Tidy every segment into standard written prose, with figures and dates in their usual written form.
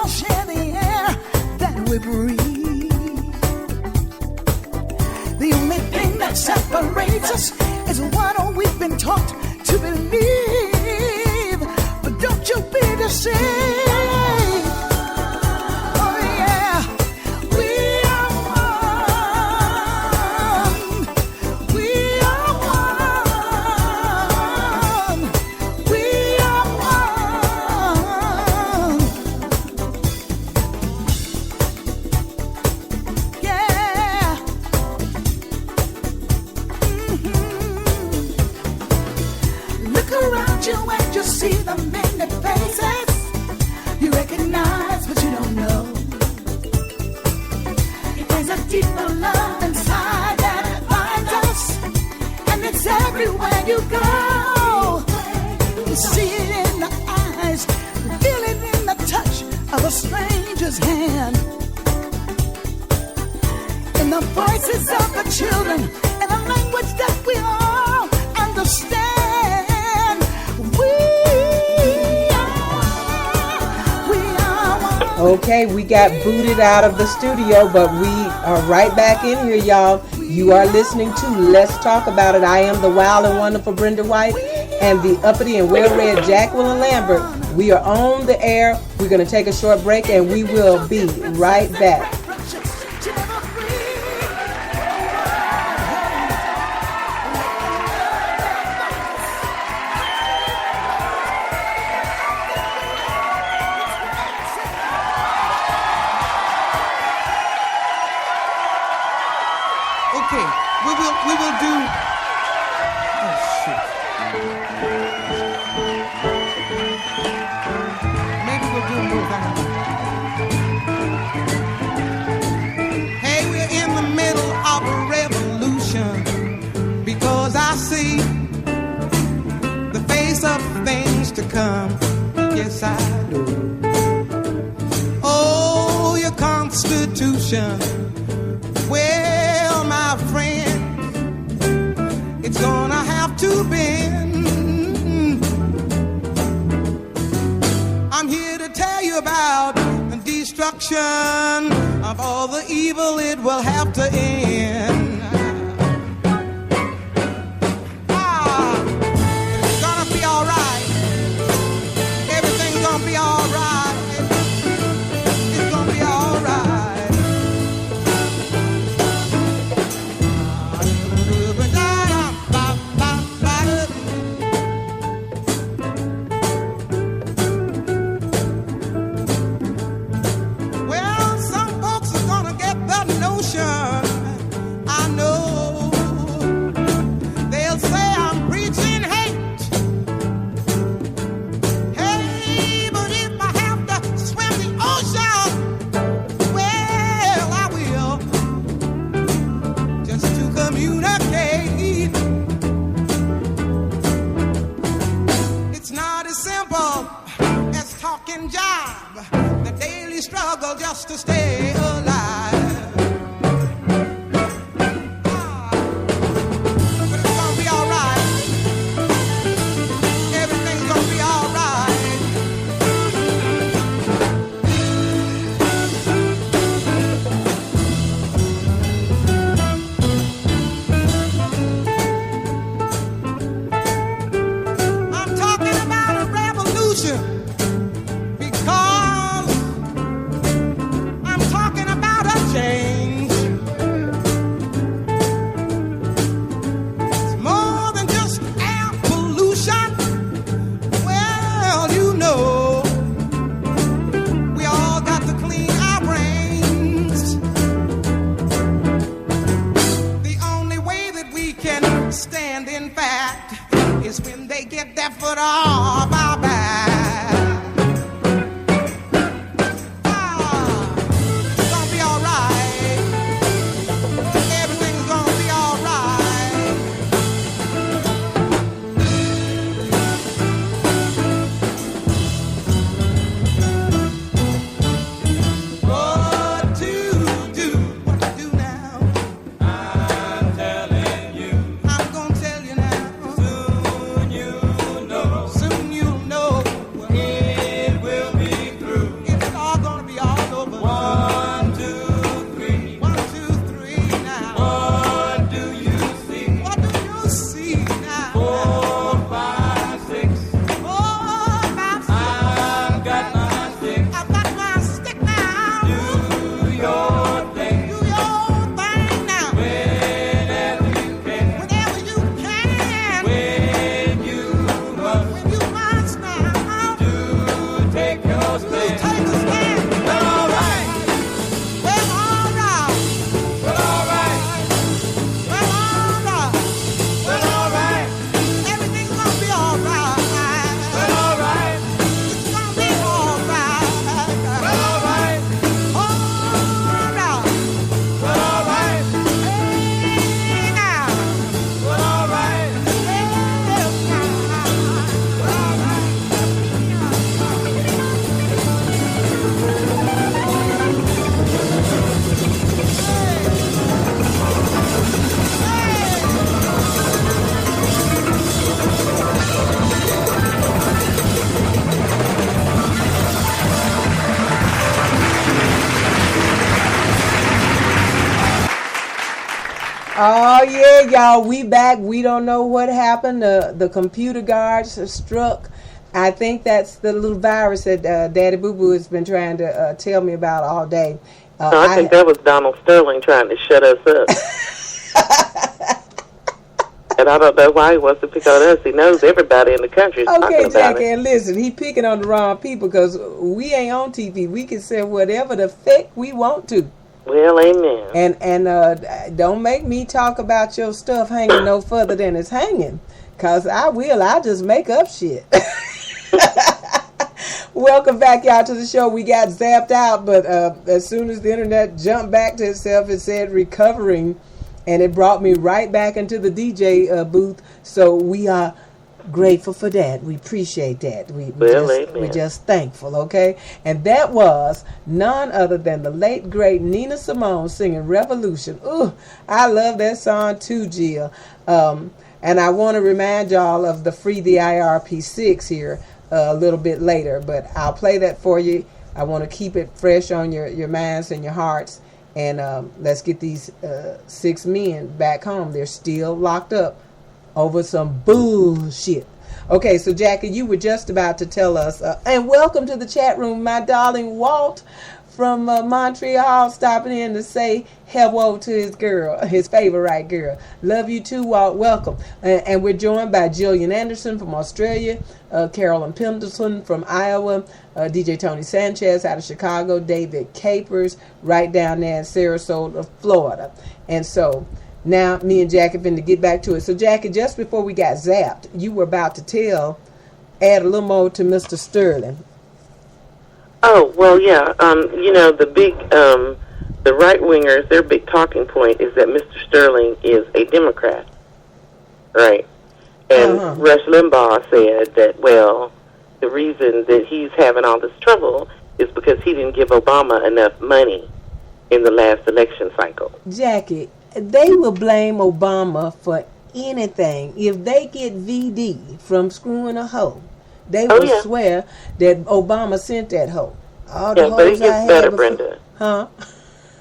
all share the air that we breathe. The only thing that separates us is what we've been taught to believe. But don't you be deceived. See the many faces you recognize, but you don't know. There's a deeper love inside that finds us, and it's everywhere you go. You see it in the eyes, feel it in the touch of a stranger's hand, in the voices of the children, in a language that we all understand. Okay, we got booted out of the studio, but we are right back in here, y'all. You are listening to Let's Talk About It. I am the wild and wonderful Brenda White and the uppity and well-read Jacqueline Lambert. We are on the air. We're going to take a short break, and we will be right back. We will do. Oh shit. Maybe we'll do more than. Hey, we're in the middle of a revolution because I see the face of things to come. Yes, I do. Oh, your Constitution. Well, my friend, it's gonna have to bend. I'm here to tell you about the destruction of all the evil. It will have to end. It's gonna be all right. Everything's gonna be all right. It's gonna be all right. Struggle just to stay alive. But it's gonna be all right. Everything's gonna be all right. I'm talking about a revolution. Change. It's more than just air pollution. Well, you know, we all got to clean our brains. The only way that we can stand, in fact, is when they get their foot off our back. Soon you'll Oh yeah, y'all, we back. We don't know what happened. The computer guards struck. I think that's the little virus that Daddy Boo Boo has been trying to tell me about all day. No, I think that was Donald Sterling trying to shut us up. And I don't know why he wants to pick on us. He knows everybody in the country is talking about Jackie, it. and listen, he picking on the wrong people because we ain't on TV. We can say whatever the feck we want to. Well, amen. And don't make me talk about your stuff hanging no further than it's hanging, because I will. I'll just make up shit. Welcome back, y'all, to the show. We got zapped out, but as soon as the internet jumped back to itself, it said recovering, and it brought me right back into the DJ booth. So we are grateful for that. We appreciate that. We're just thankful, okay? And that was none other than the late, great Nina Simone singing Revolution. Ooh, I love that song too, Jill. And I want to remind y'all of the Free the IRP 6 here a little bit later, but I'll play that for you. I want to keep it fresh on your minds and your hearts. And let's get these 6 men back home. They're still locked up over some bullshit. Okay, so Jackie, you were just about to tell us, and welcome to the chat room, my darling Walt from Montreal, stopping in to say hello to his girl, his favorite girl. Love you too, Walt. Welcome. And we're joined by Jillian Anderson from Australia, Carolyn Pendleton from Iowa, DJ Tony Sanchez out of Chicago, David Capers right down there in Sarasota, Florida. And so now me and Jackie been to get back to it. So Jackie, just before we got zapped, you were about to add a little more to Mr. Sterling. Oh, well, yeah. You know, the right-wingers, their big talking point is that Mr. Sterling is a Democrat, right? And Rush Limbaugh said that, well, the reason that he's having all this trouble is because he didn't give Obama enough money in the last election cycle. Jackie, they will blame Obama for anything. If they get VD from screwing a hoe, they will swear that Obama sent that hoe. All the but it gets better, Brenda. Huh?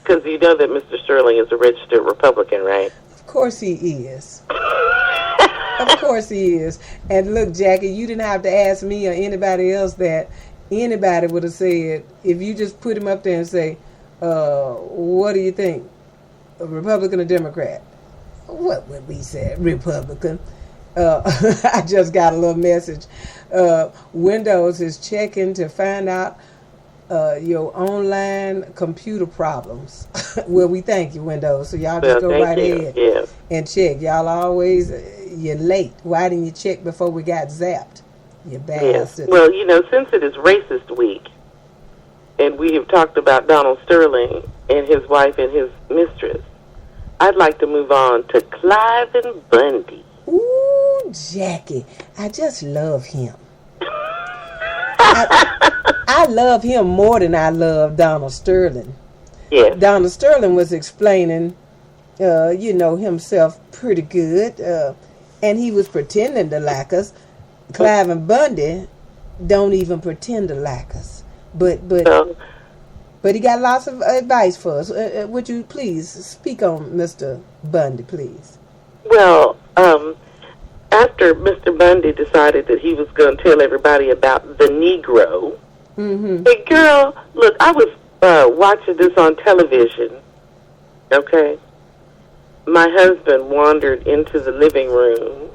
Because you know that Mr. Sterling is a registered Republican, right? Of course he is. Of course he is. And look, Jackie, you didn't have to ask me or anybody else that. Anybody would have said, if you just put him up there and say, what do you think? A Republican or Democrat? What would we say? Republican. I just got a little message. Windows is checking to find out your online computer problems. Well, we thank you, Windows. So y'all just go right ahead and check. Y'all always, you're late. Why didn't you check before we got zapped? You bastard. Well, you know, since it is Racist Week, and we have talked about Donald Sterling and his wife and his mistress, I'd like to move on to Cliven Bundy. Ooh, Jackie, I just love him. I love him more than I love Donald Sterling. Yes. Donald Sterling was explaining, himself pretty good, and he was pretending to like us. Cliven Bundy don't even pretend to like us, but he got lots of advice for us. Would you please speak on Mr. Bundy, please? Well, after Mr. Bundy decided that he was going to tell everybody about the Negro, hey, girl, look, I was watching this on television, okay? My husband wandered into the living room,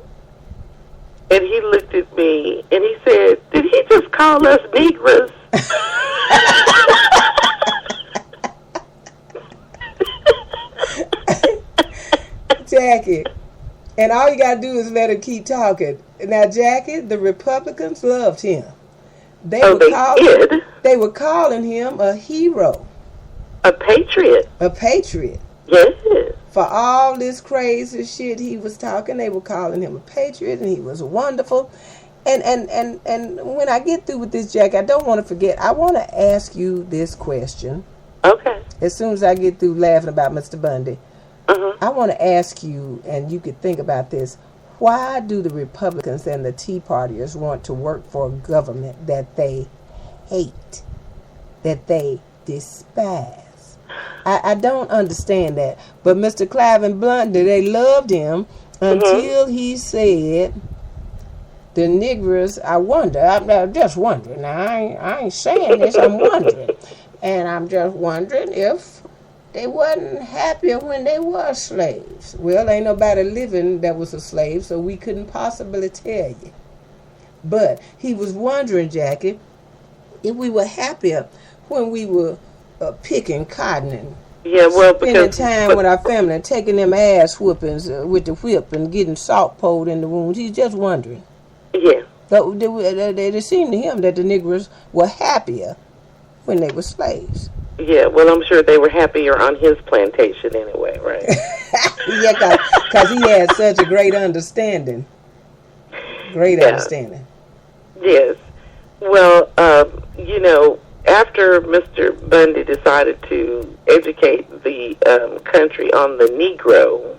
and he looked at me, and he said, did he just call us Negroes? Jackie, and all you got to do is let him keep talking. Now, Jackie, the Republicans loved him. They were calling him a hero. A patriot. A patriot. Yes. For all this crazy shit he was talking, they were calling him a patriot, and he was wonderful. And when I get through with this, Jack, I don't want to forget. I want to ask you this question. Okay. As soon as I get through laughing about Mr. Bundy, I want to ask you, and you could think about this. Why do the Republicans and the Tea Partiers want to work for a government that they hate, that they despise? I don't understand that. But Mr. Clive Blunt, they loved him until he said, the niggers, I wonder, I'm just wondering. Now, I ain't saying this, I'm wondering. And I'm just wondering if they wasn't happier when they were slaves. Well, ain't nobody living that was a slave, so we couldn't possibly tell you. But he was wondering, Jackie, if we were happier when we were picking cotton and spending time with our family and taking them ass whoopings with the whip and getting salt poured in the wounds. He's just wondering. Yeah. It seemed to him that the Negroes were happier when they were slaves. Yeah, well, I'm sure they were happier on his plantation anyway, right? Yeah, because he had such a great understanding. Understanding. Yes. Well, after Mr. Bundy decided to educate the country on the Negro,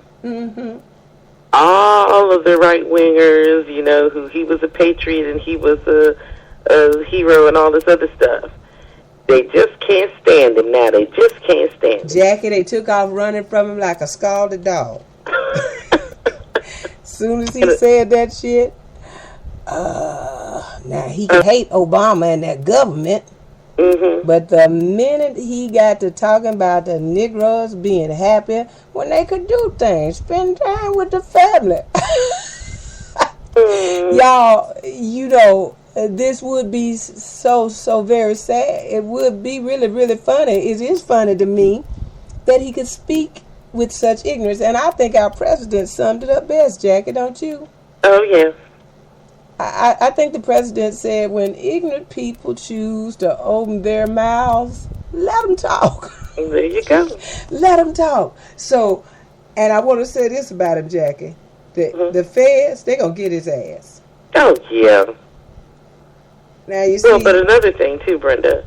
all of the right-wingers, who he was a patriot and he was a hero and all this other stuff, they just can't stand him now. They just can't stand him. Jackie, they took off running from him like a scalded dog. Soon as he said that shit, now he can hate Obama and that government, but the minute he got to talking about the Negroes being happy when they could do things, spend time with the family. Y'all, this would be so very sad. It would be really, really funny. It is funny to me that he could speak with such ignorance. And I think our president summed it up best, Jackie, don't you? Oh, yes. I think the president said, when ignorant people choose to open their mouths, let them talk. There you go. Let them talk. So, and I want to say this about him, Jackie. The feds, they're going to get his ass. Oh, yeah. Now, you see. Well, but another thing, too, Brenda,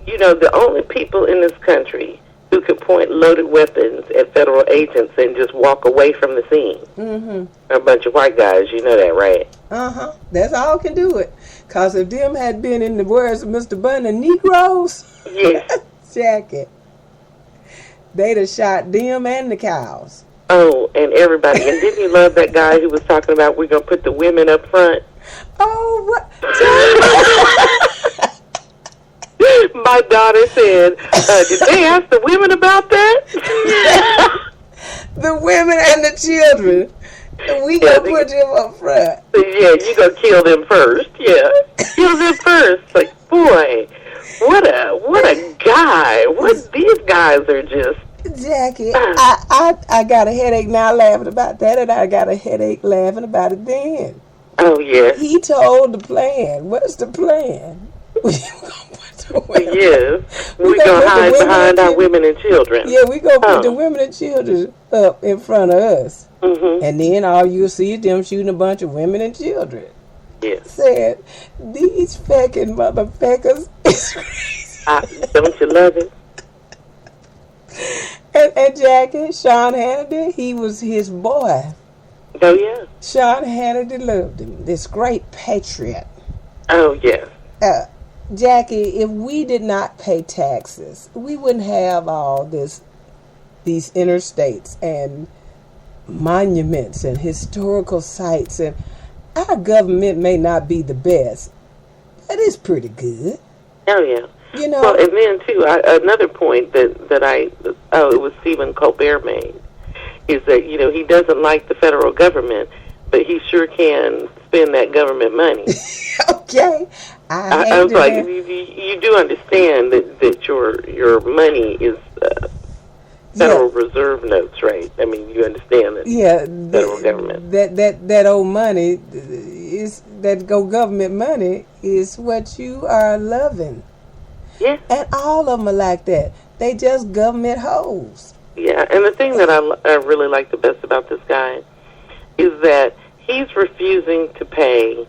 the only people in this country who could point loaded weapons at federal agents and just walk away from the scene are a bunch of white guys. You know that, right? That's all can do it. Because if them had been, in the words of Mr. Bundy, Negroes, yes. Jackie, they'd have shot them and the cows. Oh, and everybody. And didn't you love that guy who was talking about we're going to put the women up front? Oh, what? My daughter said, did they ask the women about that? The women and the children. We gonna put them up front. Yeah, you gonna kill them first. Yeah, kill them first. Like, boy, what a guy. These guys are just. Jackie, I got a headache now laughing about that, and I got a headache laughing about it then. Oh, yeah. He told the plan. What's the plan? Yes. We're going to hide behind our women and children. Yeah, we're going to put the women and children up in front of us. And then all you'll see is them shooting a bunch of women and children. Yes. Said, these fucking motherfuckers is crazy. Don't you love it? And Jackie, Sean Hannity, he was his boy. Oh, yeah. Sean Hannity loved him. This great patriot. Oh, yes. Jackie, if we did not pay taxes, we wouldn't have all these interstates and monuments and historical sites. And our government may not be the best, but it's pretty good. Oh, yeah. Well, and then, too, another point that it was Stephen Colbert made, is that, he doesn't like the federal government, but he sure can spend that government money. Okay. I was like, you do understand that your money is Federal Reserve notes, right? I mean, you understand that. Yeah, federal government. That old money is that government money is what you are loving. Yeah. And all of them are like that. They just government hoes. Yeah, and the thing that I really like the best about this guy is that he's refusing to pay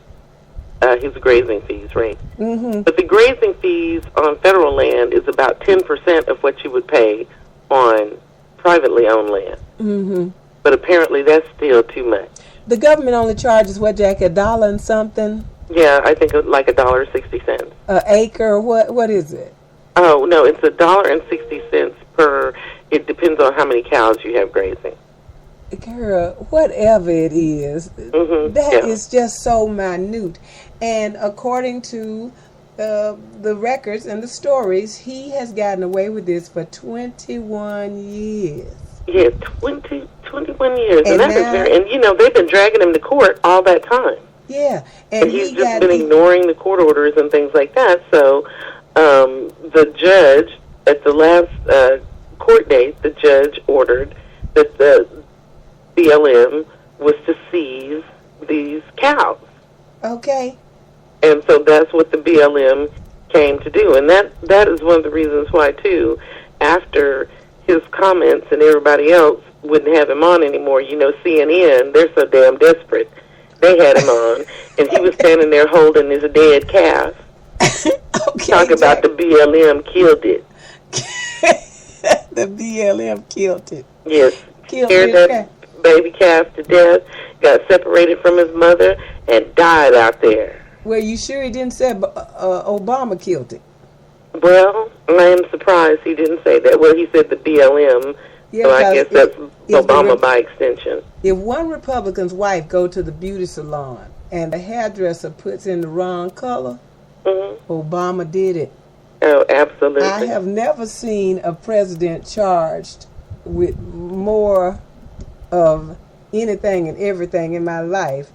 his grazing fees, right? But the grazing fees on federal land is about 10% of what you would pay on privately owned land. But apparently that's still too much. The government only charges, what, Jack, $1 and something? Yeah, I think it's like $1.60. An acre, what is it? Oh, no, it's $1.60 per. It depends on how many cows you have grazing. Girl, whatever it is, that is just so minute. And according to the records and the stories, he has gotten away with this for 21 years. Yeah, 21 years. And that now, is very, and you know, they've been dragging him to court all that time. Yeah. And he's just been ignoring the court orders and things like that. So the judge, at the last court date, the judge ordered that the BLM was to seize these cows. Okay. And so that's what the BLM came to do. And that is one of the reasons why, too, after his comments and everybody else wouldn't have him on anymore, you know, CNN, they're so damn desperate. They had him on, and he was standing there holding his dead calf. Okay, talking about the BLM killed it. The BLM killed it. Yes. Scared that baby calf to death, got separated from his mother, and died out there. Well, you sure he didn't say Obama killed it? Well, I am surprised he didn't say that. Well, he said the BLM, yeah, so I guess that's Obama by extension. If one Republican's wife go to the beauty salon and the hairdresser puts in the wrong color, Obama did it. Oh, absolutely. I have never seen a president charged with more of anything and everything in my life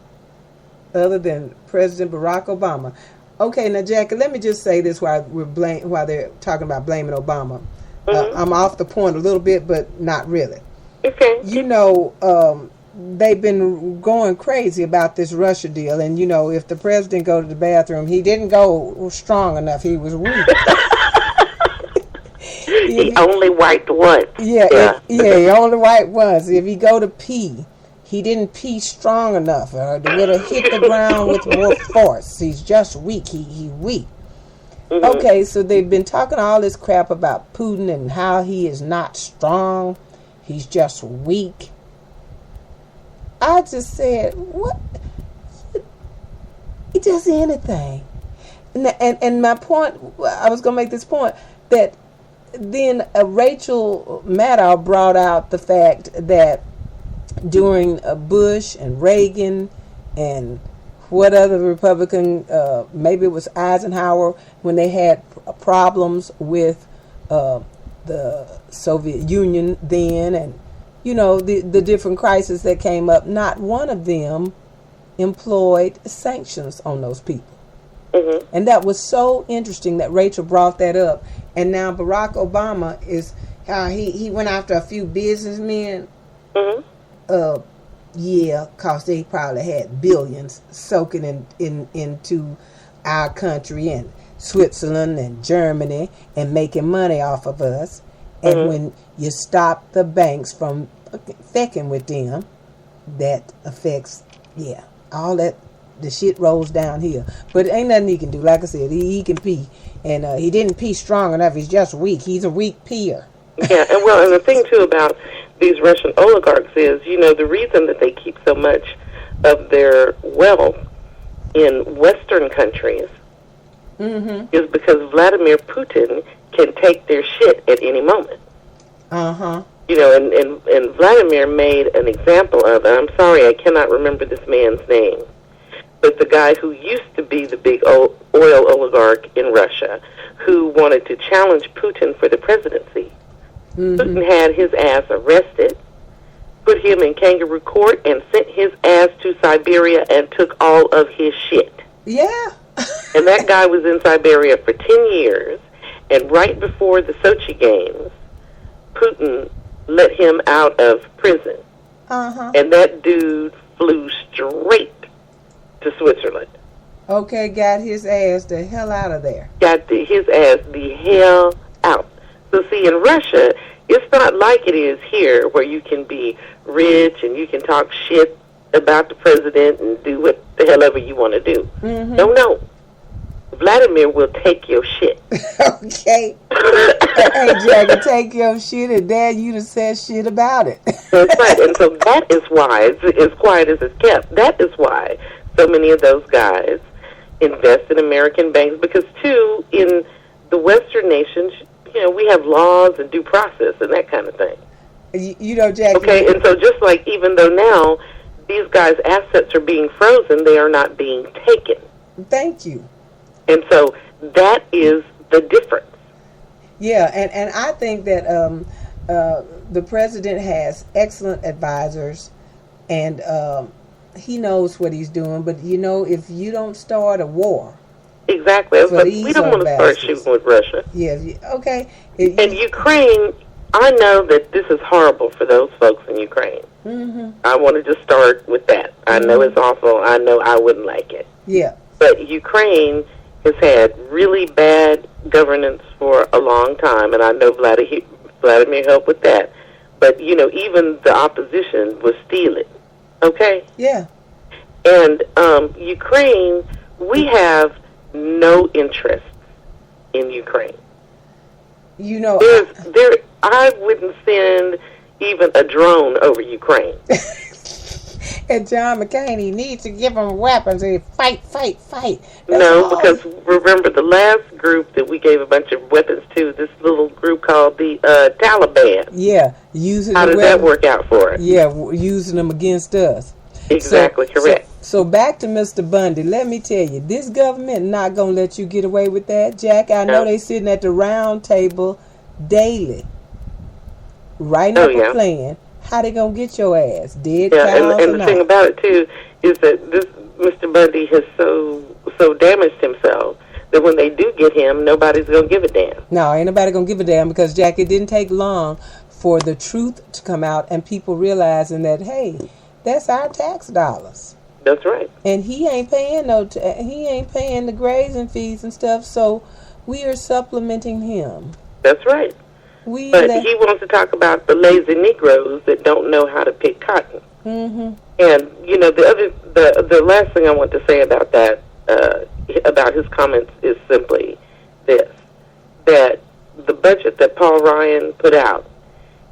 other than President Barack Obama. Okay, now Jackie, let me just say this while they're talking about blaming Obama. I'm off the point a little bit, but not really. Okay. You know, they've been going crazy about this Russia deal, and you know, if the president go to the bathroom, he didn't go strong enough. He was weak. He only wiped once. Yeah, he only wiped once. If he go to pee, he didn't pee strong enough. Or they would have hit the ground with more force. He's just weak. He weak. Okay, so they've been talking all this crap about Putin and how he is not strong. He's just weak. I just said, what? He does anything. And my point, I was going to make this point, that then Rachel Maddow brought out the fact that during Bush and Reagan and what other Republican, maybe it was Eisenhower, when they had problems with the Soviet Union then, and you know, the different crises that came up, not one of them employed sanctions on those people. And that was so interesting that Rachel brought that up. And now Barack Obama is how he went after a few businessmen. Yeah, because they probably had billions soaking into our country and Switzerland and Germany and making money off of us. And when you stop the banks from fecking with them, that affects, all that, the shit rolls down here. But ain't nothing he can do. Like I said, he can pee. And he didn't pee strong enough. He's just weak. He's a weak peer. Yeah, and the thing, too, about these Russian oligarchs is, you know, the reason that they keep so much of their wealth in Western countries is because Vladimir Putin can take their shit at any moment. You know, and Vladimir made an example of it. I'm sorry, I cannot remember this man's name. But the guy who used to be the big oil oligarch in Russia, who wanted to challenge Putin for the presidency, Putin had his ass arrested, put him in kangaroo court, and sent his ass to Siberia and took all of his shit. Yeah. And that guy was in Siberia for 10 years, and right before the Sochi Games, Putin let him out of prison. And that dude flew straight to Switzerland. Okay, got his ass the hell out of there. Got his ass the hell out. So see, in Russia, it's not like it is here, where you can be rich and you can talk shit about the president and do what the hell ever you want to do. No. Vladimir will take your shit. Okay. Hey, Jackie, take your shit and dare you to say shit about it. That's right. And so that is why, as quiet as it's kept, that is why so many of those guys invest in American banks. Because, too, in the Western nations, we have laws and due process and that kind of thing. Jackie. Okay, and so just like even though now these guys' assets are being frozen, they are not being taken. Thank you. And so that is the difference. Yeah, and I think that the president has excellent advisors, and he knows what he's doing. But if you don't start a war, exactly, but we don't want to start shooting with Russia. Yeah, okay. And Ukraine, I know that this is horrible for those folks in Ukraine. Mm-hmm. I want to just start with that. I know it's awful. I know I wouldn't like it. Yeah. But Ukraine has had really bad governance for a long time, and I know Vladimir helped with that. But, even the opposition was stealing. Okay? Yeah. And Ukraine, we have no interest in Ukraine. I wouldn't send even a drone over Ukraine. And John McCain, he needs to give them weapons and fight. Because remember the last group that we gave a bunch of weapons to, this little group called the Taliban. Yeah, how did that work out for us? Yeah, using them against us. Exactly, correct. So back to Mr. Bundy. Let me tell you, this government not gonna let you get away with that, Jack. I know they sitting at the round table daily, writing up a plan. How they gonna get your ass? Dead cows and the thing about it too is that this Mr. Bundy has so damaged himself that when they do get him, nobody's gonna give a damn. No, ain't nobody gonna give a damn because Jack, it didn't take long for the truth to come out and people realizing that hey, that's our tax dollars. That's right. And he ain't paying he ain't paying the grazing fees and stuff. So we are supplementing him. That's right. But he wants to talk about the lazy Negroes that don't know how to pick cotton. Mm-hmm. And the last thing I want to say about that, about his comments, is simply this: that the budget that Paul Ryan put out,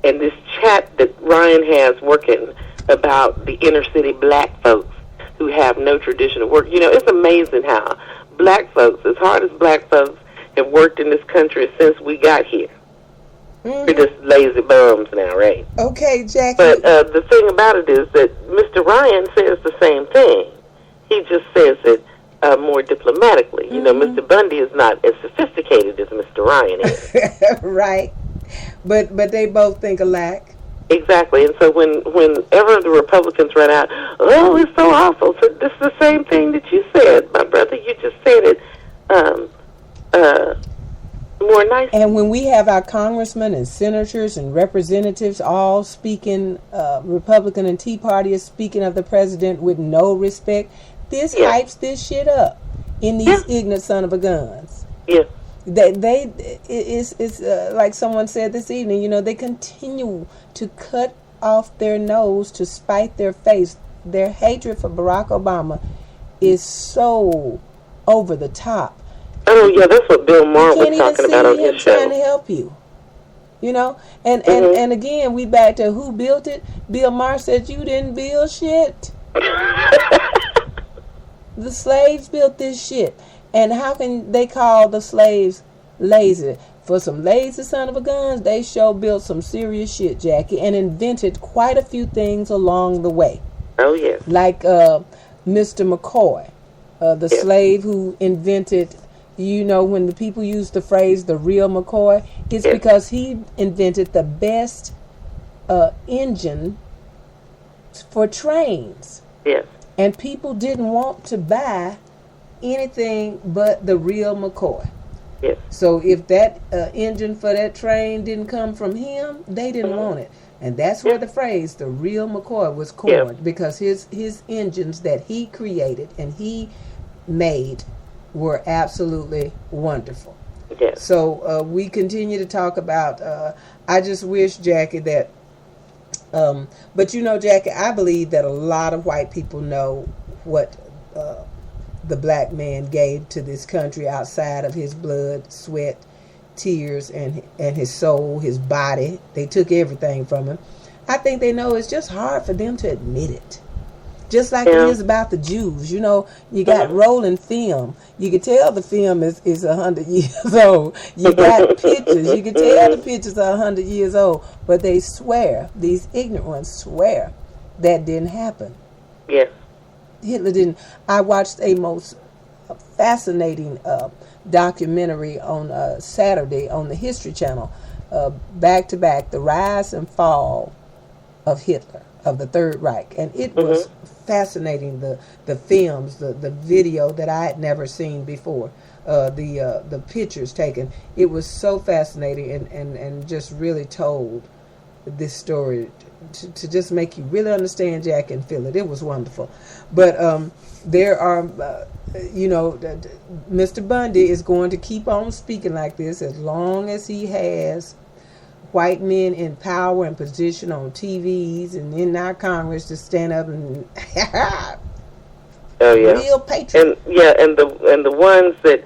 and this chat that Ryan has working about the inner city black folks who have no tradition of work. It's amazing how black folks, as hard as black folks have worked in this country since we got here. Mm-hmm. We're just lazy bums now, right? Okay, Jackie. But the thing about it is that Mr. Ryan says the same thing. He just says it more diplomatically. Mm-hmm. Mr. Bundy is not as sophisticated as Mr. Ryan is. Right. But they both think alike. Exactly. And so whenever the Republicans run out, oh, it's so awful. So this is the same thing that you said, my brother. You just said it more nice. And when we have our congressmen and senators and representatives all speaking, Republican and Tea Party is speaking of the president with no respect, this hypes this shit up in these ignorant son of a guns. Yeah. It's like someone said this evening, they continue to cut off their nose to spite their face. Their hatred for Barack Obama is so over the top. Oh, yeah, that's what Bill Maher was talking about on his show. Trying to help you. And again, we back to who built it. Bill Maher said you didn't build shit. The slaves built this shit. And how can they call the slaves lazy? For some lazy son of a guns, they sure built some serious shit, Jackie, and invented quite a few things along the way. Oh, yes. Like Mr. McCoy, the slave who invented, when the people use the phrase the real McCoy, it's because he invented the best engine for trains. Yes. And people didn't want to buy anything but the real McCoy. Yes. So if that engine for that train didn't come from him, they didn't want it. And that's where the phrase the real McCoy was coined, because his engines that he created and he made were absolutely wonderful. Yes. So we continue to talk about, I just wish, Jackie, that, but Jackie, I believe that a lot of white people know what the black man gave to this country outside of his blood, sweat, tears, and his soul, his body. They took everything from him. I think they know it's just hard for them to admit it. Just like it is about the Jews. You know, you got rolling film. You can tell the film is 100 years old. You got pictures. You can tell the pictures are 100 years old. But they swear, these ignorant ones swear, that didn't happen. Yes. Hitler didn't. I watched a most fascinating documentary on Saturday on the History Channel, back to back, the rise and fall of Hitler, of the Third Reich, and it was fascinating. The films, the video that I had never seen before, the pictures taken. It was so fascinating and just really told this story to just make you really understand Jack and feel it. It was wonderful. But there are, Mr. Bundy is going to keep on speaking like this as long as he has white men in power and position on TVs and in our Congress to stand up and oh yeah, real patriots. And the ones that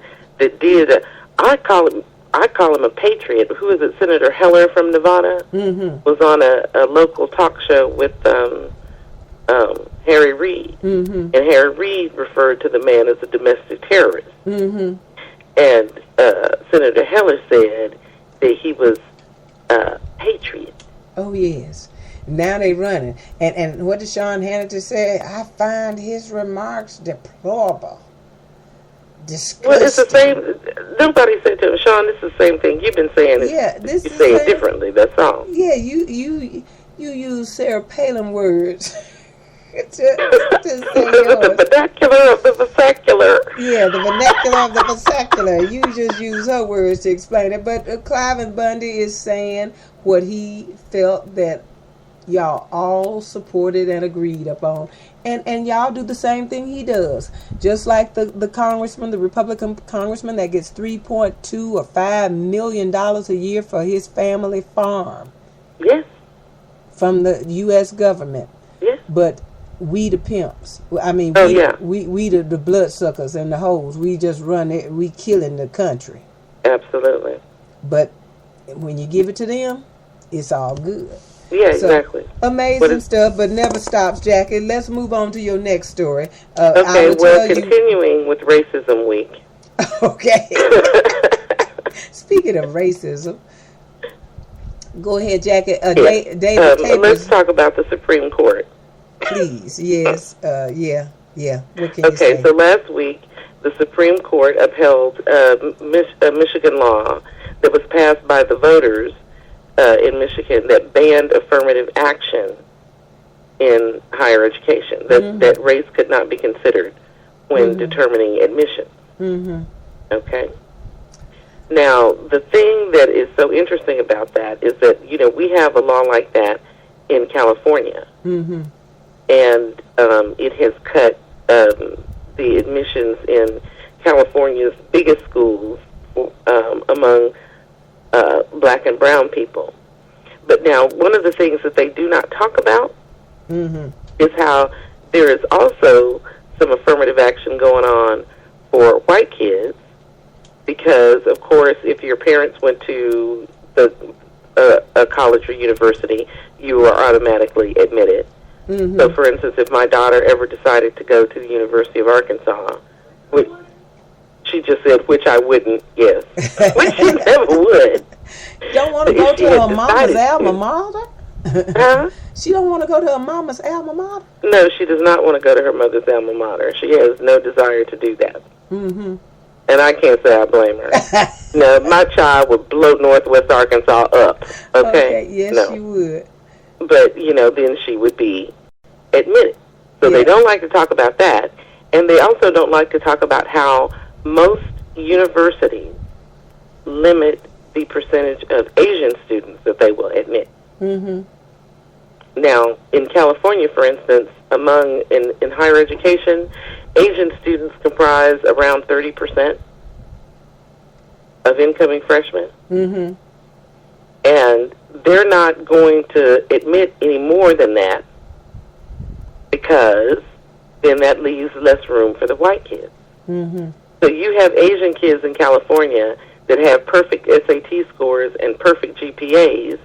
did, I call him a patriot. Who is it? Senator Heller from Nevada was on a local talk show with Harry Reid, and Harry Reid referred to the man as a domestic terrorist. And Senator Heller said that he was patriot. Oh yes. Now they running. And what did Sean Hannity say? I find his remarks deplorable. Disgusting. Well, it's the same. Nobody said to him, Sean, this is the same thing you've been saying. This you say it differently. That's all. Yeah, you use Sarah Palin words to say the vernacular of the vernacular. Yeah, the vernacular of the vernacular. You just use her words to explain it. But Cliven Bundy is saying what he felt that y'all all supported and agreed upon. And y'all do the same thing he does. Just like the congressman, the Republican congressman that gets $3.2 or $5 million a year for his family farm. Yes. From the U.S. government. Yes. But we the pimps. I mean, we the bloodsuckers and the hoes. We just run it. We killing the country. Absolutely. But when you give it to them, it's all good. Yeah, exactly. Amazing stuff, but never stops, Jackie. Let's move on to your next story. Okay, well, continuing with Racism Week. Okay. Speaking of racism, go ahead, Jackie. David Capers. Let's talk about the Supreme Court. Please, yes. Yeah. What can you say? Okay, so last week, the Supreme Court upheld a Michigan law that was passed by the voters in Michigan that banned affirmative action in higher education, that race could not be considered when determining admission. Okay? Now, the thing that is so interesting about that is that, we have a law like that in California. And it has cut the admissions in California's biggest schools among black and brown people. But now, one of the things that they do not talk about is how there is also some affirmative action going on for white kids, because, of course, if your parents went to a college or university, you are automatically admitted. So, for instance, if my daughter ever decided to go to the University of Arkansas, she just said, which I wouldn't, yes. Which she never would. Don't want to go to her mama's alma mater? Huh? She don't want to go to her mama's alma mater? No, she does not want to go to her mother's alma mater. She has no desire to do that. And I can't say I blame her. No, my child would blow Northwest Arkansas up. Okay? Yes, she would. But, then she would be admitted. So they don't like to talk about that. And they also don't like to talk about how most universities limit the percentage of Asian students that they will admit. Now, in California, for instance, in higher education, Asian students comprise around 30% of incoming freshmen. And they're not going to admit any more than that, because then that leaves less room for the white kids. So you have Asian kids in California that have perfect SAT scores and perfect GPAs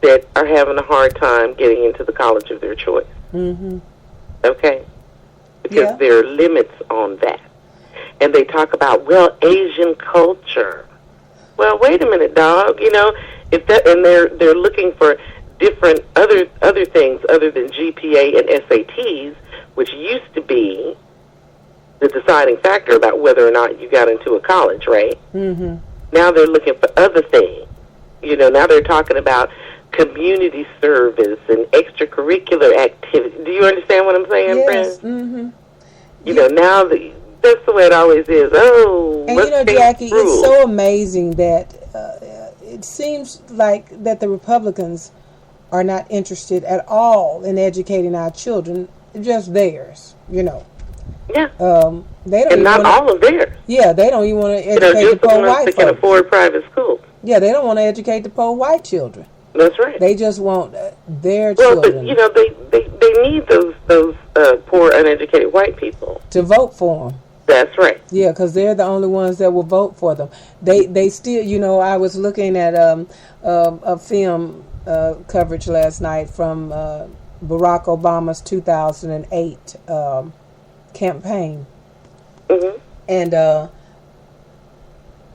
that are having a hard time getting into the college of their choice. Okay? because there are limits on that. And they talk about, well, Asian culture. Well, wait a minute, dog. You know, if that, and they're looking for different other things other than GPA and SATs, which used to be the deciding factor about whether or not you got into a college, right? Mm-hmm. Now they're looking for other things. You know, now they're talking about community service and extracurricular activity. Do you understand what I'm saying, yes. friend? Mm-hmm. You know, now that's the way it always is. Oh, and you know, Jackie, it's so amazing that it seems like that the Republicans are not interested at all in educating our children, just theirs, you know. Yeah. They don't and not all of theirs. Yeah, they don't even want to educate the poor white folks. They can afford private schools. Yeah, they don't want to educate the poor white children. That's right. They just want their children. Well, but, you know, they need those poor, uneducated white people to vote for them. That's right. Yeah, because they're the only ones that will vote for them. They still, you know, I was looking at a film coverage last night from Barack Obama's 2008 campaign. Mm-hmm. And,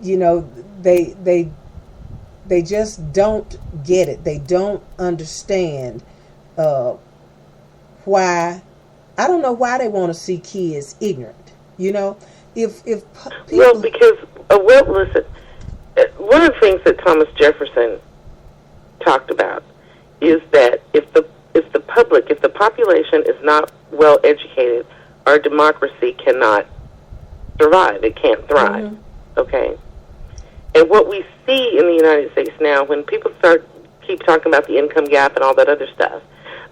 you know, they just don't get it. They don't understand why. I don't know why they want to see kids ignorant. You know, if people... Well, because listen. One of the things that Thomas Jefferson talked about is that if the population is not well educated, our democracy cannot survive. It can't thrive. Mm-hmm. Okay. And what we see in the United States now, when people keep talking about the income gap and all that other stuff,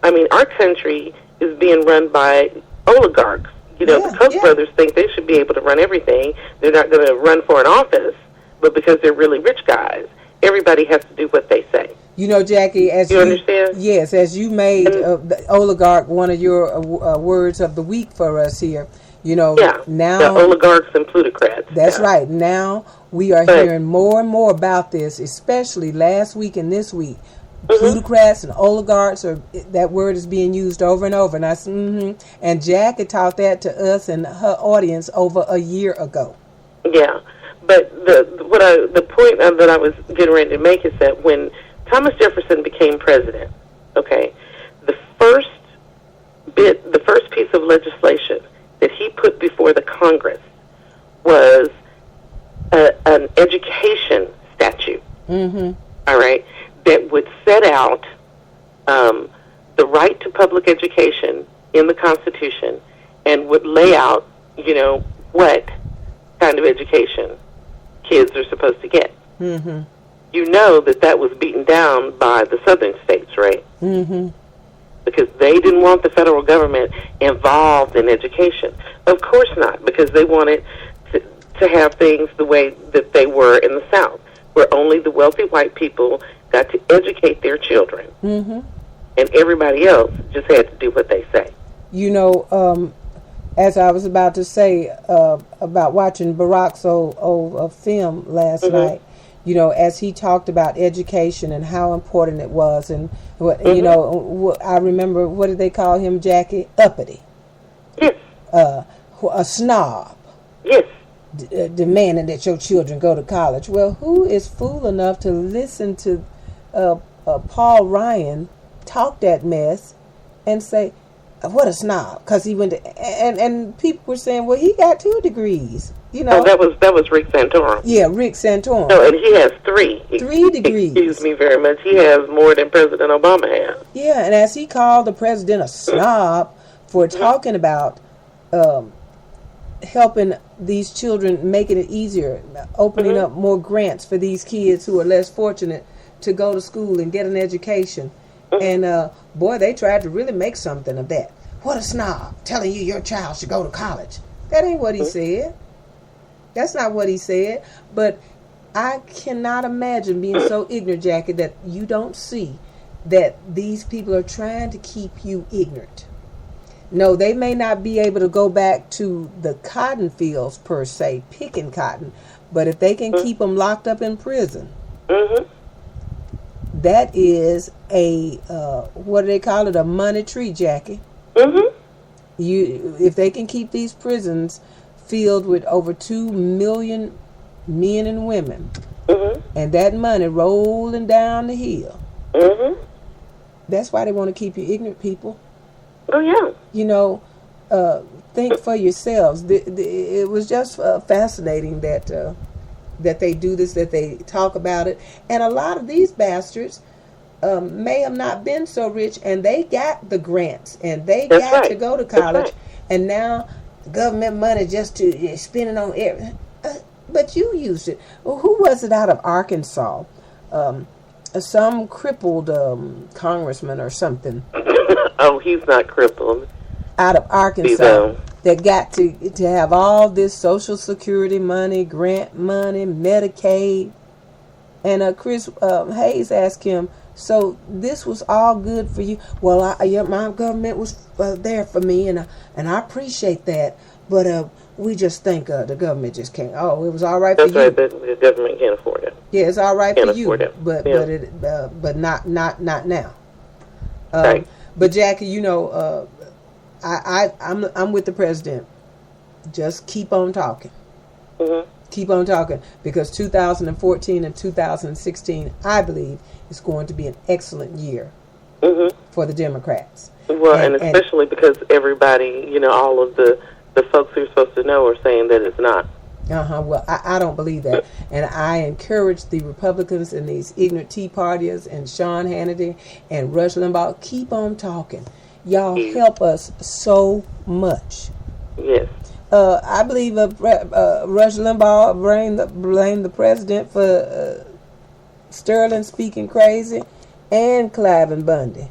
I mean, our country is being run by oligarchs. You know, the Koch brothers think they should be able to run everything. They're not going to run for an office, but because they're really rich guys, everybody has to do what they say. You know, Jackie, as you understand? Yes, as you made the oligarch one of your words of the week for us here. You know, now the oligarchs and plutocrats. That's right. Now we are hearing more and more about this, especially last week and this week. Mm-hmm. Plutocrats and oligarchs, that word is being used over and over. And I said, and Jackie taught that to us and her audience over a year ago. Yeah, but the point that I was getting ready to make is that when Thomas Jefferson became president, okay, the first piece of legislation that he put before the Congress was an education statute. Mm-hmm. All right, that would set out the right to public education in the Constitution and would lay out, you know, what kind of education kids are supposed to get. Mm-hmm. You know that was beaten down by the southern states, right? Mm-hmm. Because they didn't want the federal government involved in education. Of course not, because they wanted to have things the way that they were in the South, where only the wealthy white people got to educate their children, mm-hmm. and everybody else just had to do what they say. You know, as I was about to say about watching Barack's old film last mm-hmm. night, you know, as he talked about education and how important it was, and what mm-hmm. you know, I remember, what did they call him, Jackie? Uppity. Yes. A snob. Yes. Demanding that your children go to college. Well, who is fool enough to listen to Paul Ryan talk that mess and say, what a snob, because he went to, and people were saying, well, he got 2 degrees. You know, that was Rick Santorum. Yeah, Rick Santorum. No, and he has 3. 3 degrees. Excuse me very much. He has more than President Obama has. Yeah, and as he called the president a snob for talking about helping these children, making it easier, opening mm-hmm. up more grants for these kids who are less fortunate to go to school and get an education. Mm-hmm. And boy, they tried to really make something of that. What a snob, telling you your child should go to college. That ain't what he mm-hmm. said. That's not what he said. But I cannot imagine being so ignorant, Jackie, that you don't see that these people are trying to keep you ignorant. No, they may not be able to go back to the cotton fields per se, picking cotton, but if they can mm-hmm. keep them locked up in prison, mm-hmm. that is a what do they call it? A money tree, Jackie. Mm-hmm. If they can keep these prisons filled with over 2 million men and women, and that money rolling down the hill, that's why they want to keep you ignorant, people. Oh yeah. Think for yourselves. It was just fascinating that they do this, that they talk about it, and a lot of these bastards may have not been so rich, and they got the grants, and they got to go to college, and now government money just to spend it on everything. But you used it. Well, who was it out of Arkansas? Some crippled congressman or something. Oh, he's not crippled. Out of Arkansas that got to have all this Social Security money, grant money, Medicaid. And Chris Hayes asked him, so this was all good for you? Well, my government was there for me, and I appreciate that. But we just think the government just can't. Oh, it was all right for you. That's right. The government can't afford it. Yeah, it's all right for you, but not now. Right. But Jackie, I'm with the president. Just keep on talking. Keep on talking, because 2014 and 2016, I believe, is going to be an excellent year for the Democrats. Well, and especially because everybody, all of the folks who are supposed to know are saying that it's not. Well, I don't believe that. And I encourage the Republicans and these ignorant Tea Partiers and Sean Hannity and Rush Limbaugh, keep on talking. Y'all help us so much. Yes. I believe Rush Limbaugh blamed the president for Sterling speaking crazy and Cliven Bundy.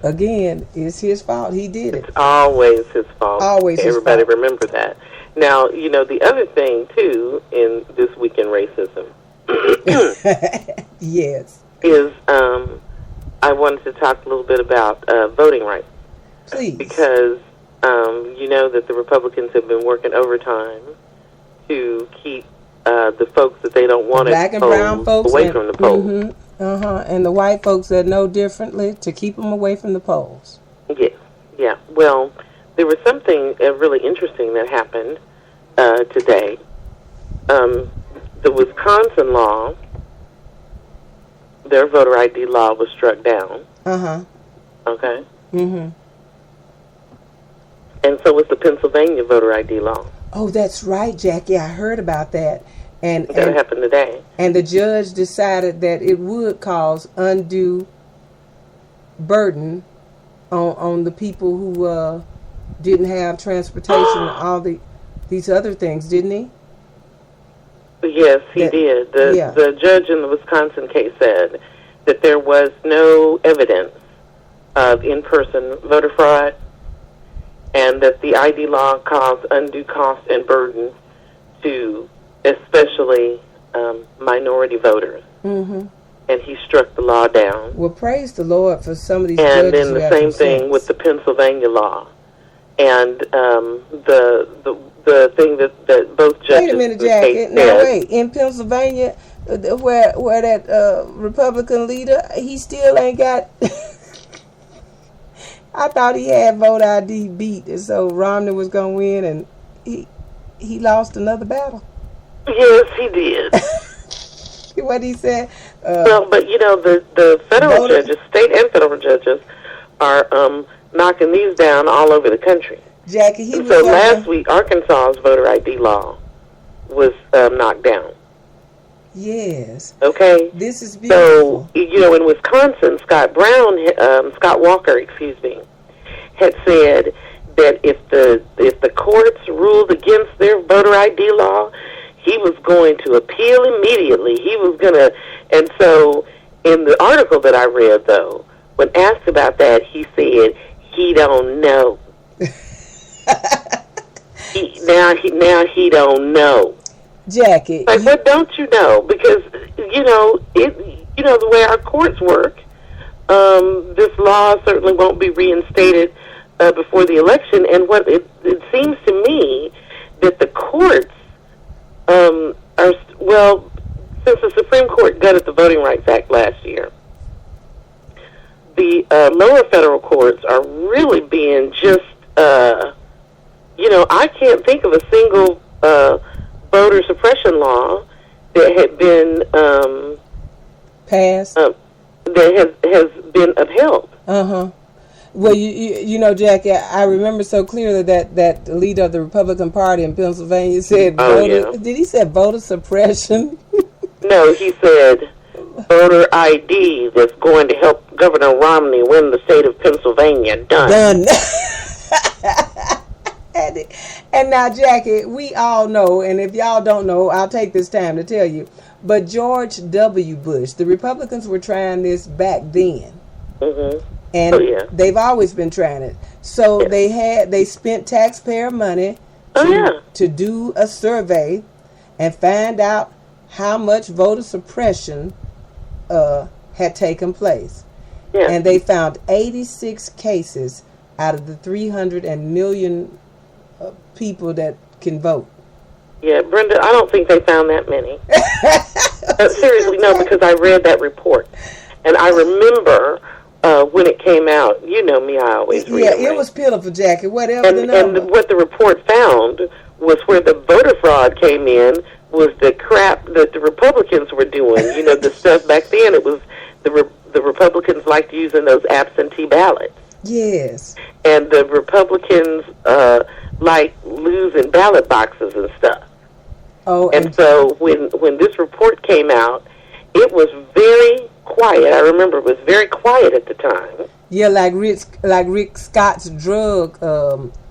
Again, it's his fault. He did it. It's always his fault. Always his Everybody fault. remember that. Now, the other thing, too, in this week in racism yes, is I wanted to talk a little bit about voting rights. Please. Because you know that the Republicans have been working overtime to keep the folks that they don't want black and brown folks away from the polls. And the white folks that know differently, to keep them away from the polls. Yes, yeah. Well, there was something really interesting that happened today. The Wisconsin law, their voter ID law, was struck down. Okay. And so was the Pennsylvania voter ID law. Oh, that's right, Jackie. I heard about that. And that happened today. And the judge decided that it would cause undue on the people who didn't have transportation and all these other things, didn't he? Yes, he did. The judge in the Wisconsin case said that there was no evidence of in-person voter fraud, and that the ID law caused undue cost and burden to especially minority voters. And he struck the law down. Well, praise the Lord for some of these and judges. And then the same thing with the Pennsylvania law. And the thing that both judges... Wait a minute, Jackie. Now, wait. In Pennsylvania, where that Republican leader, he still ain't got... I thought he had vote ID beat, and so Romney was going to win, and he lost another battle. Yes, he did. What he said? Well, but the federal judges, state and federal judges, are knocking these down all over the country. Jackie, so last week, Arkansas's voter ID law was knocked down. Yes. Okay. This is beautiful. So in Wisconsin, Scott Walker, had said that if the courts ruled against their voter ID law, he was going to appeal immediately. He was going to, and so in the article that I read, though, when asked about that, he said he don't know. Now he don't know. Jackie, like, what don't you know? Because the way our courts work, this law certainly won't be reinstated before the election. And what it seems to me that the courts since the Supreme Court gutted the Voting Rights Act last year, the lower federal courts are really being just, I can't think of a single voter suppression law that had been passed, that has been upheld. Well, you know, Jackie, I remember so clearly that the leader of the Republican Party in Pennsylvania said, did he say voter suppression? No, he said voter ID that's going to help Governor Romney win the state of Pennsylvania. Done. And now, Jackie, we all know, and if y'all don't know, I'll take this time to tell you, but George W. Bush, the Republicans were trying this back then. And they've always been trying it. So they spent taxpayer money to do a survey and find out how much voter suppression had taken place. And they found 86 cases out of the 300 million people that can vote. Yeah, Brenda, I don't think they found that many. Seriously, no, because I read that report. And I remember when it came out, you know me, I always read it. It was pitiful, Jackie, whatever the number. And what the report found was where the voter fraud came in was the crap that the Republicans were doing. You know, the stuff back then, it was the Republicans liked using those absentee ballots. Yes. And the Republicans like losing ballot boxes and stuff. And so when this report came out, it was very quiet. I remember it was very quiet at the time. Yeah, like Rick Scott's drug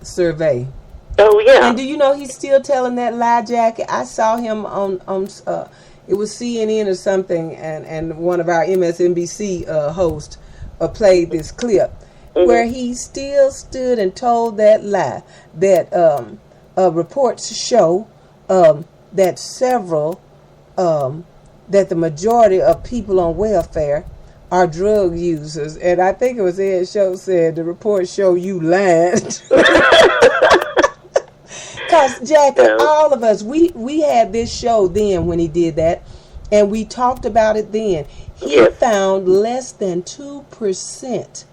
survey. Oh yeah. And do you know he's still telling that lie, Jackie? I saw him on it was CNN or something, and one of our MSNBC hosts played this clip where he still stood and told that lie that reports show that several that the majority of people on welfare are drug users. And I think it was Ed Show said the report show you lying. Because, Jackie, all of us, we had this show then when he did that, and we talked about it then. He found less than 2%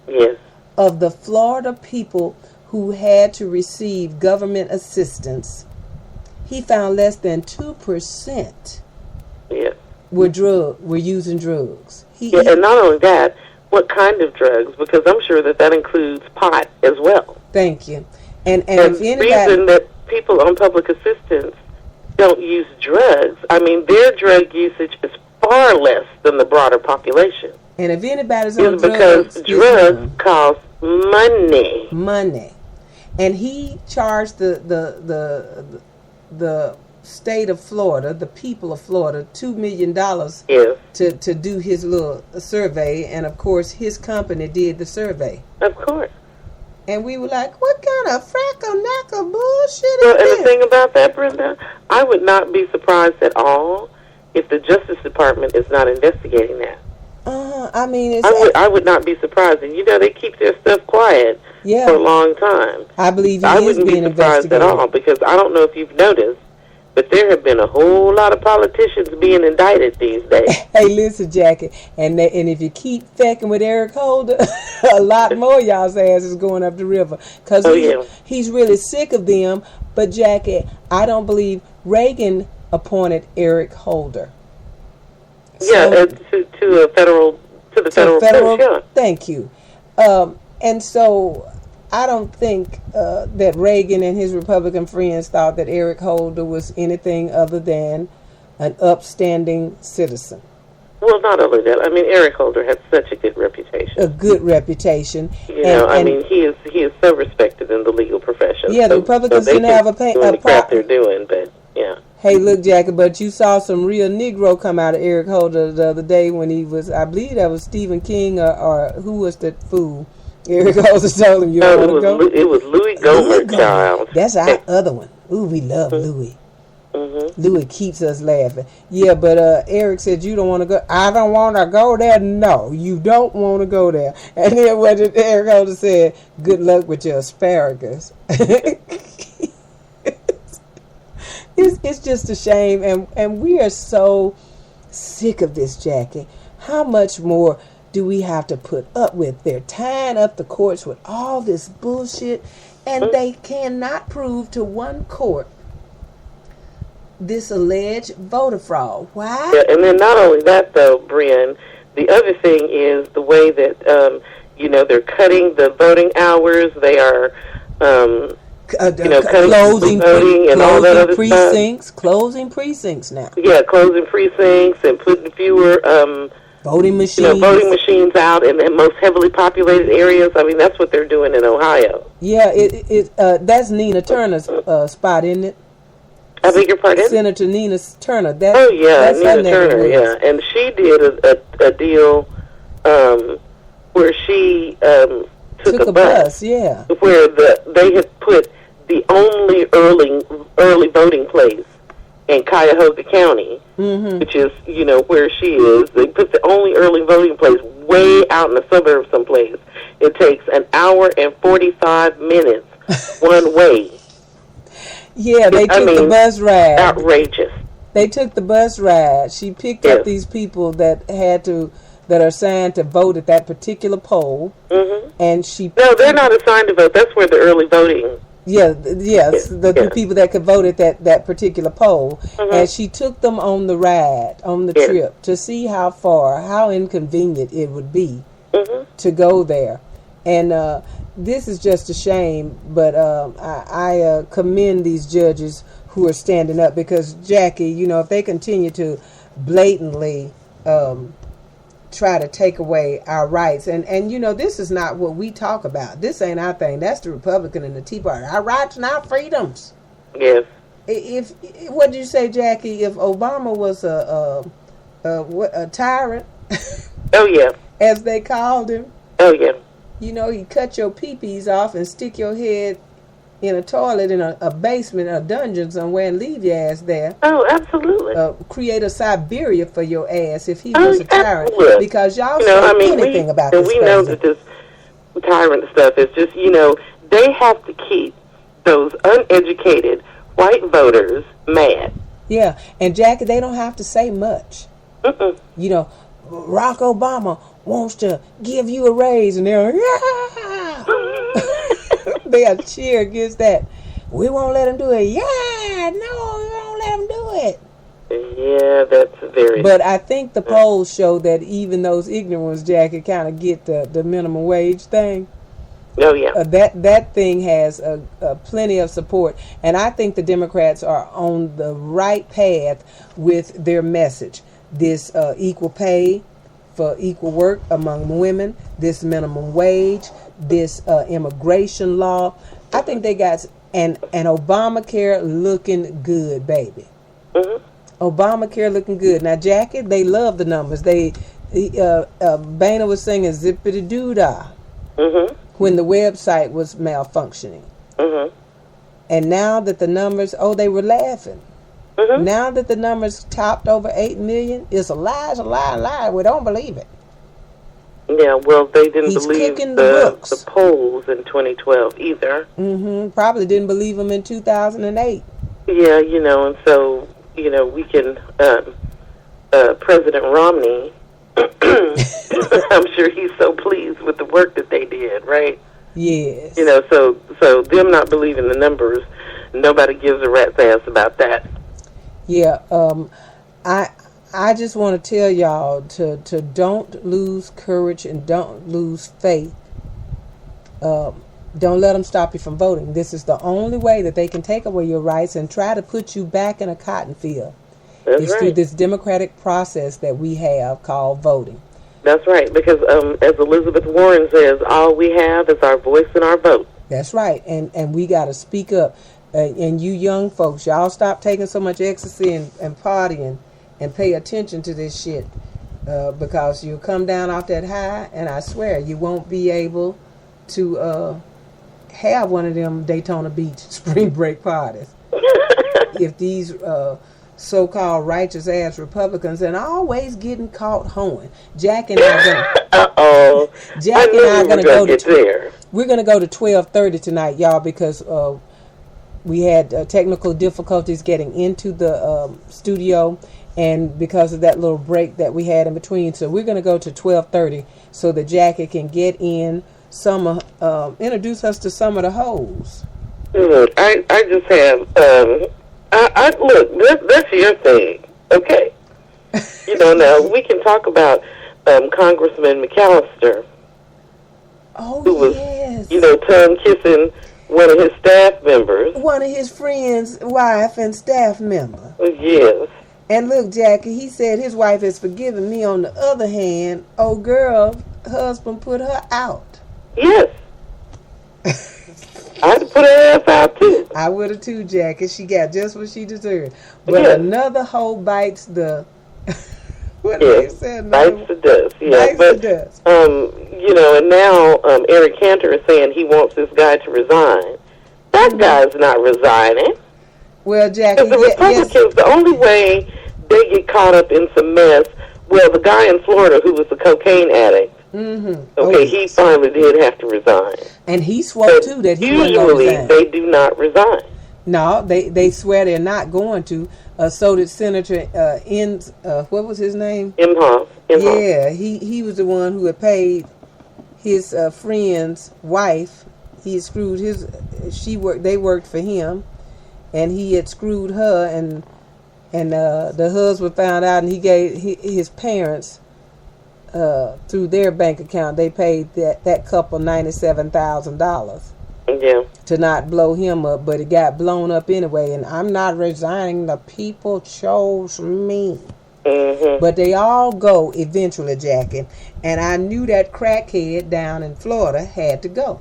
of the Florida people who had to receive government assistance. He found less than 2% were using drugs. And not only that, what kind of drugs? Because I'm sure that includes pot as well. Thank you. And if the anybody, reason that people on public assistance don't use drugs, I mean, their drug usage is far less than the broader population. And if anybody's on drugs, because drugs cost money. Money. And he charged the state of Florida, the people of Florida, $2 million to do his little survey, and of course his company did the survey. Of course. And we were like, what kind of frackle-knackle bullshit is this? this? And the thing about that, Brenda, I would not be surprised at all if the Justice Department is not investigating that. I mean, I would not be surprised. And, you know, they keep their stuff quiet for a long time. I believe I wouldn't be surprised at all, because I don't know if you've noticed, but there have been a whole lot of politicians being indicted these days. Hey, listen, Jackie, and if you keep fecking with Eric Holder, a lot more y'all's ass is going up the river. Because he's really sick of them. But, Jackie, I don't believe Reagan appointed Eric Holder. So, to the federal court. Thank you. And so I don't think that Reagan and his Republican friends thought that Eric Holder was anything other than an upstanding citizen. Well, not only that, I mean, Eric Holder has such a good reputation. A good reputation. You know, I mean, he is so respected in the legal profession. Yeah, the Republicans didn't have a crap they're doing, but yeah. Hey, look, Jackie, but you saw some real Negro come out of Eric Holder the other day when he was, I believe that was Stephen King or who was that fool? Eric Holder told him, you don't want to go? It was Louis Gohmert, child. That's our other one. Ooh, we love Louis. Louis keeps us laughing. Yeah, but Eric said, you don't want to go. I don't want to go there. No, you don't want to go there. And then what did Eric Holder said? Good luck with your asparagus. It's just a shame, and we are so sick of this, Jackie. How much more do we have to put up with? They're tying up the courts with all this bullshit, and they cannot prove to one court this alleged voter fraud. Why? Yeah, and then not only that, though, Brian, the other thing is the way that, they're cutting the voting hours. They are, cutting closing voting and all that other precincts, stuff. Closing precincts now. Yeah, closing precincts and putting fewer voting machines. Voting machines out in the most heavily populated areas. I mean, that's what they're doing in Ohio. Yeah, that's Nina Turner's spot, isn't it? I beg your pardon? Senator Nina Turner. That's Nina Turner, yeah. And she did a deal where she took a bus, yeah, where they had put the only early voting place in Cuyahoga County, which is, where she is. They put the only early voting place way out in the suburbs someplace. It takes an hour and 45 minutes one way. Yeah, they took the bus ride. Outrageous. They took the bus ride. She picked up these people that are assigned to vote at that particular poll, and No, they're not assigned to vote. That's where the early voting. The people that could vote at that particular poll, and she took them on the ride, on the trip, to see how inconvenient it would be to go there, and this is just a shame. But I commend these judges who are standing up, because Jackie, if they continue to blatantly try to take away our rights, and this is not what we talk about. This ain't our thing. That's the Republican and the Tea Party. Our rights and our freedoms. Yes. If what did you say, Jackie? If Obama was a tyrant, oh yeah, as they called him. Oh yeah. He'd cut your pee-pees off and stick your head in a toilet in a basement, a dungeon somewhere, and leave your ass there. Oh, absolutely. Create a Siberia for your ass if he was a tyrant. Absolutely. Because y'all say anything about this we president. know that this tyrant stuff is just, they have to keep those uneducated white voters mad. Yeah, and Jackie, they don't have to say much. Barack Obama wants to give you a raise, and they're like, yeah! They'll cheer against that. We won't let him do it. Yeah, no, we won't let him do it. Yeah, that's very... But I think the polls show that even those ignorant ones, Jackie, kind of get the minimum wage thing. Oh, yeah. That thing has plenty of support. And I think the Democrats are on the right path with their message. This equal pay for equal work among women, this minimum wage, this immigration law. I think they got an Obamacare looking good, baby. Obamacare looking good. Now, Jackie, they love the numbers. Boehner was singing zippity doo dah when the website was malfunctioning. And now that the numbers, they were laughing. Now that the numbers topped over 8 million, it's a lie, it's a lie, a lie. We don't believe it. Yeah, well, they didn't believe the polls in 2012 either. Probably didn't believe them in 2008. Yeah, and so, we can, President Romney, I'm sure he's so pleased with the work that they did, right? Yes. So them not believing the numbers, nobody gives a rat's ass about that. Yeah, I just want to tell y'all to don't lose courage and don't lose faith. Don't let them stop you from voting. This is the only way that they can take away your rights and try to put you back in a cotton field. That's it's right. through this democratic process that we have called voting. That's right, because as Elizabeth Warren says, all we have is our voice and our vote. That's right, and we got to speak up. And you young folks, y'all stop taking so much ecstasy and partying and pay attention to this shit, because you'll come down off that high, and I swear you won't be able to have one of them Daytona Beach spring break parties. If these so-called righteous ass Republicans and always getting caught hoeing. Jack and I are gonna go to there. We're gonna go to 12:30 tonight, y'all, because we had technical difficulties getting into the studio, and because of that little break that we had in between. So we're going to go to 12:30 so that Jackie can get in introduce us to some of the hoes. Look, I just have, look, that's your thing, okay? Now we can talk about Congressman McAllister. Oh, who was, yes. tongue kissing one of his staff members. One of his friends' wife and staff member. Yes. And look, Jackie, he said his wife has forgiven me. On the other hand, old girl, husband put her out. Yes. I'd put her ass out too. I would have too, Jackie. She got just what she deserved. But another hoe bites the... what did they say? Bites the dust. Yeah, bites the dust. And now Eric Cantor is saying he wants this guy to resign. That guy's not resigning. Well, Jackie, the Republicans, the only way they get caught up in some mess, the guy in Florida who was a cocaine addict, he finally did have to resign. And he swore, too, that he wasn't going to resign. Usually, they do not resign. No, they swear they're not going to. So did Senator what was his name? Imhoff. Yeah, he was the one who had paid his friend's wife. He had screwed they worked for him, and he had screwed her, and the husband found out, and he gave his parents through their bank account. They paid that couple $97,000. Yeah. To not blow him up, but it got blown up anyway. And I'm not resigning. The people chose me. Mm-hmm. But they all go eventually, Jackie. And I knew that crackhead down in Florida had to go.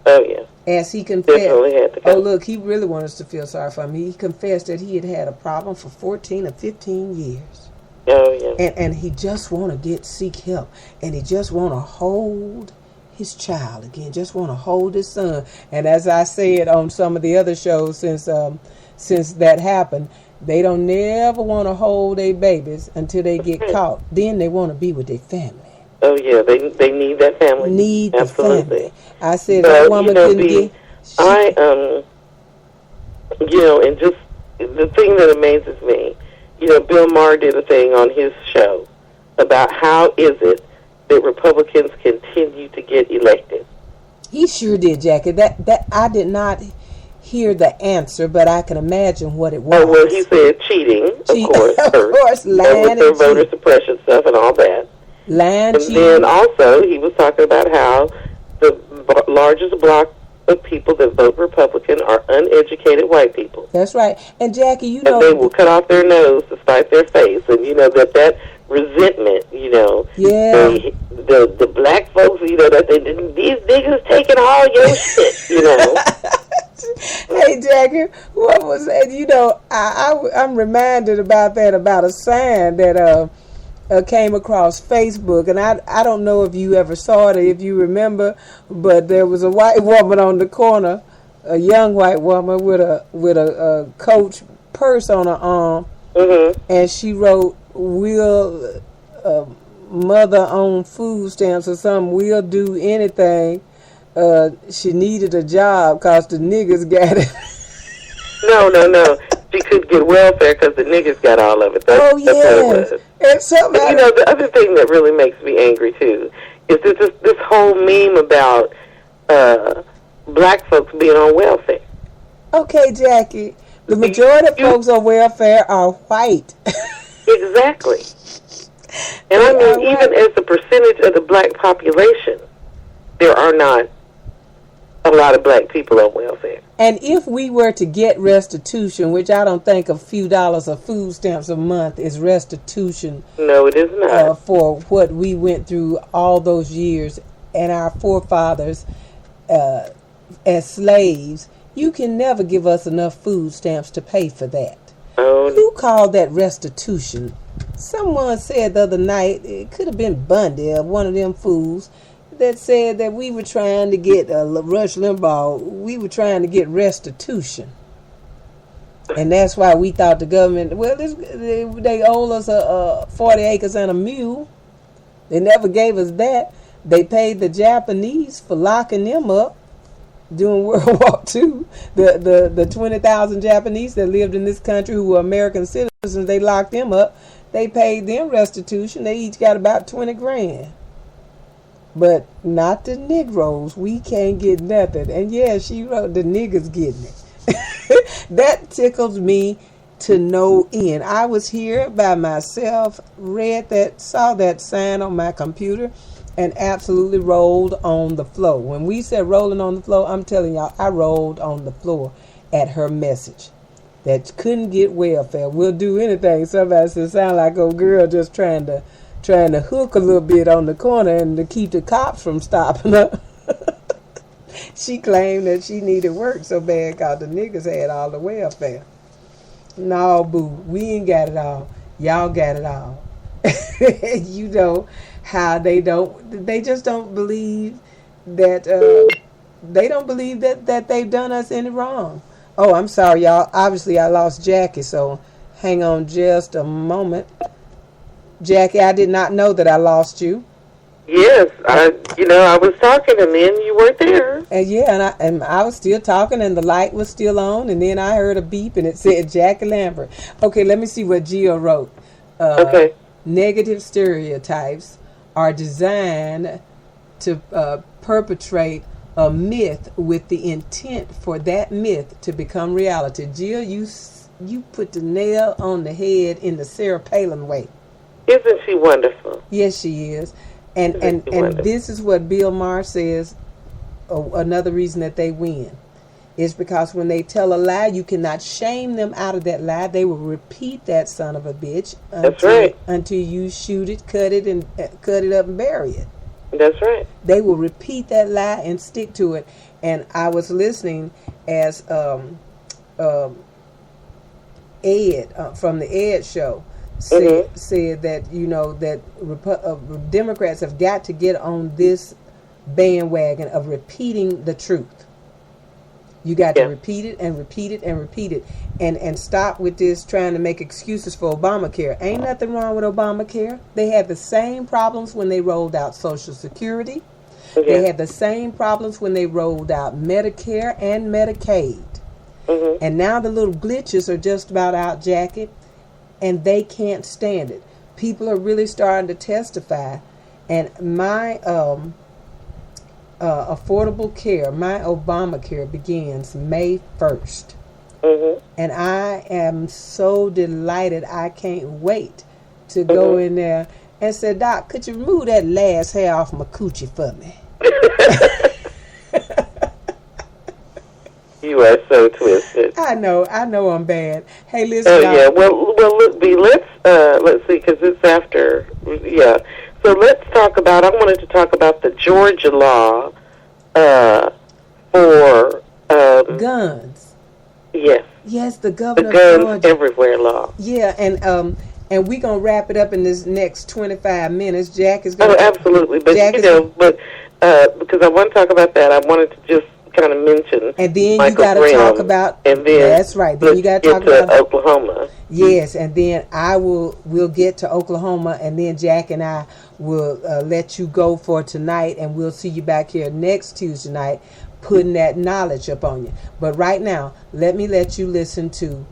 Oh, yeah. As he confessed. Definitely had to go. Oh, look, he really wanted us to feel sorry for him. He confessed that he had a problem for 14 or 15 years. Oh, yeah. And he just want to seek help. And he just want to hold his child again, just want to hold his son. And as I said on some of the other shows since that happened, they don't never want to hold their babies until they get caught. Then they want to be with their family. Oh yeah, they need that family. Need Absolutely. the family. I said that woman couldn't get. And just the thing that amazes me, Bill Maher did a thing on his show about how is it that Republicans continue to get elected. He sure did, Jackie. That I did not hear the answer, but I can imagine what it was. Oh, well, he said cheating, of course. Of course, lying and with the voter suppression stuff and all that. Lying, and then also he was talking about how the largest block of people that vote Republican are uneducated white people. That's right. And Jackie, and they will cut off their nose to spite their face, and that resentment, yeah. The black folks, that these niggas taking all your shit, Hey, Jackie, what was that? I'm reminded about a sign that came across Facebook, and I don't know if you ever saw it or if you remember, but there was a white woman on the corner, a young white woman with a Coach purse on her arm, and she wrote, "We'll mother on food stamps or something. We'll do anything." She needed a job because the niggas got it. No. She could get welfare because the niggas got all of it. That's what it was. And the other thing that really makes me angry too is this whole meme about black folks being on welfare. Okay, Jackie, the majority of folks on welfare are white. Exactly. And I mean, even as a percentage of the black population, there are not a lot of black people on welfare. And if we were to get restitution, which I don't think a few dollars of food stamps a month is restitution. No, it is not. For what we went through all those years and our forefathers as slaves, you can never give us enough food stamps to pay for that. Oh. You call that restitution? Someone said the other night, it could have been Bundy or one of them fools, that said that we were trying to get Rush Limbaugh. We were trying to get restitution, and that's why we thought the government. Well, they owe us 40 acres and a mule. They never gave us that. They paid the Japanese for locking them up during World War II. The 20,000 Japanese that lived in this country who were American citizens, they locked them up. they paid them restitution. They each got about 20 grand. But not the Negroes. We can't get nothing. And yeah, she wrote the niggas getting it. That tickles me to no end. I was here by myself, saw that sign on my computer, and absolutely rolled on the floor. When we said rolling on the floor, I'm telling y'all, I rolled on the floor at her message. That couldn't get welfare. We'll do anything. Somebody said, sound like old girl just trying to hook a little bit on the corner and to keep the cops from stopping her. She claimed that she needed work so bad because the niggas had all the welfare. No, boo, we ain't got it all. Y'all got it all. You know how they just don't believe that, they don't believe that they've done us any wrong. Oh, I'm sorry, y'all. Obviously, I lost Jackie, so hang on just a moment. Jackie, I did not know that I lost you. Yes, I was talking, and then you weren't there. And yeah, and I was still talking, and the light was still on, and then I heard a beep, and it said Jackie Lambert. Okay, let me see what Gio wrote. Okay. Negative stereotypes are designed to perpetrate a myth with the intent for that myth to become reality. Jill, you put the nail on the head in the Sarah Palin way. Isn't she wonderful? Yes, she is. And this is what Bill Maher says, another reason that they win is because when they tell a lie, you cannot shame them out of that lie. They will repeat that son of a bitch until you shoot it, cut it up and bury it. That's right. They will repeat that lie and stick to it. And I was listening as Ed from the Ed show said that, that Democrats have got to get on this bandwagon of repeating the truth. You got to repeat it and repeat it and repeat it, and stop with this trying to make excuses for Obamacare. Ain't nothing wrong with Obamacare. They had the same problems when they rolled out Social Security. They had the same problems when they rolled out Medicare and Medicaid. And now the little glitches are just about out, Jackie, and they can't stand it. People are really starting to testify, and my affordable care, my Obamacare begins May 1st. And I am so delighted. I can't wait to go in there and say, Doc, could you remove that last hair off my coochie for me? You are so twisted. I know I'm bad. Hey, listen. Oh, yeah. Well, look, B, let's see, because it's after, So let's talk about, I wanted to talk about the Georgia law for guns. Yes. Yes, the governor of Georgia. Guns everywhere law. Yeah, and we're going to wrap it up in this next 25 minutes. Jack is going to... Oh, absolutely. But, because I want to talk about that, I wanted to just kind of mention and then Michael you got to talk about... And then that's right. Then you got to talk about... Oklahoma. Yes, and then we'll get to Oklahoma, and then Jack and I will let you go for tonight, and we'll see you back here next Tuesday night putting that knowledge up on you. But right now, let you listen to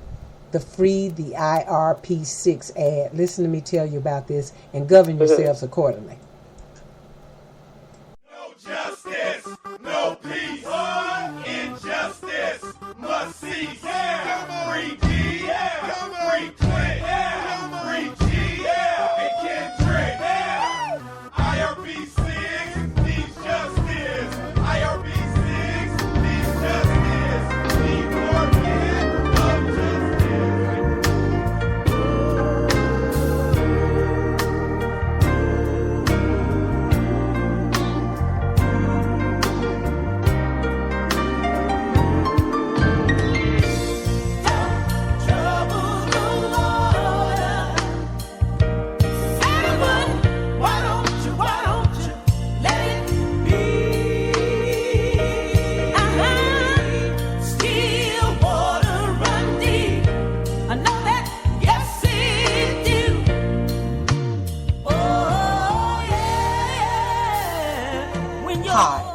the Free the IRP6 ad. Listen to me tell you about this and govern yourselves accordingly. No justice, no peace. Injustice must cease. Free D, free Clint, free G, and Kendrick. IRP6 needs justice. IRP6 needs justice. Need more men of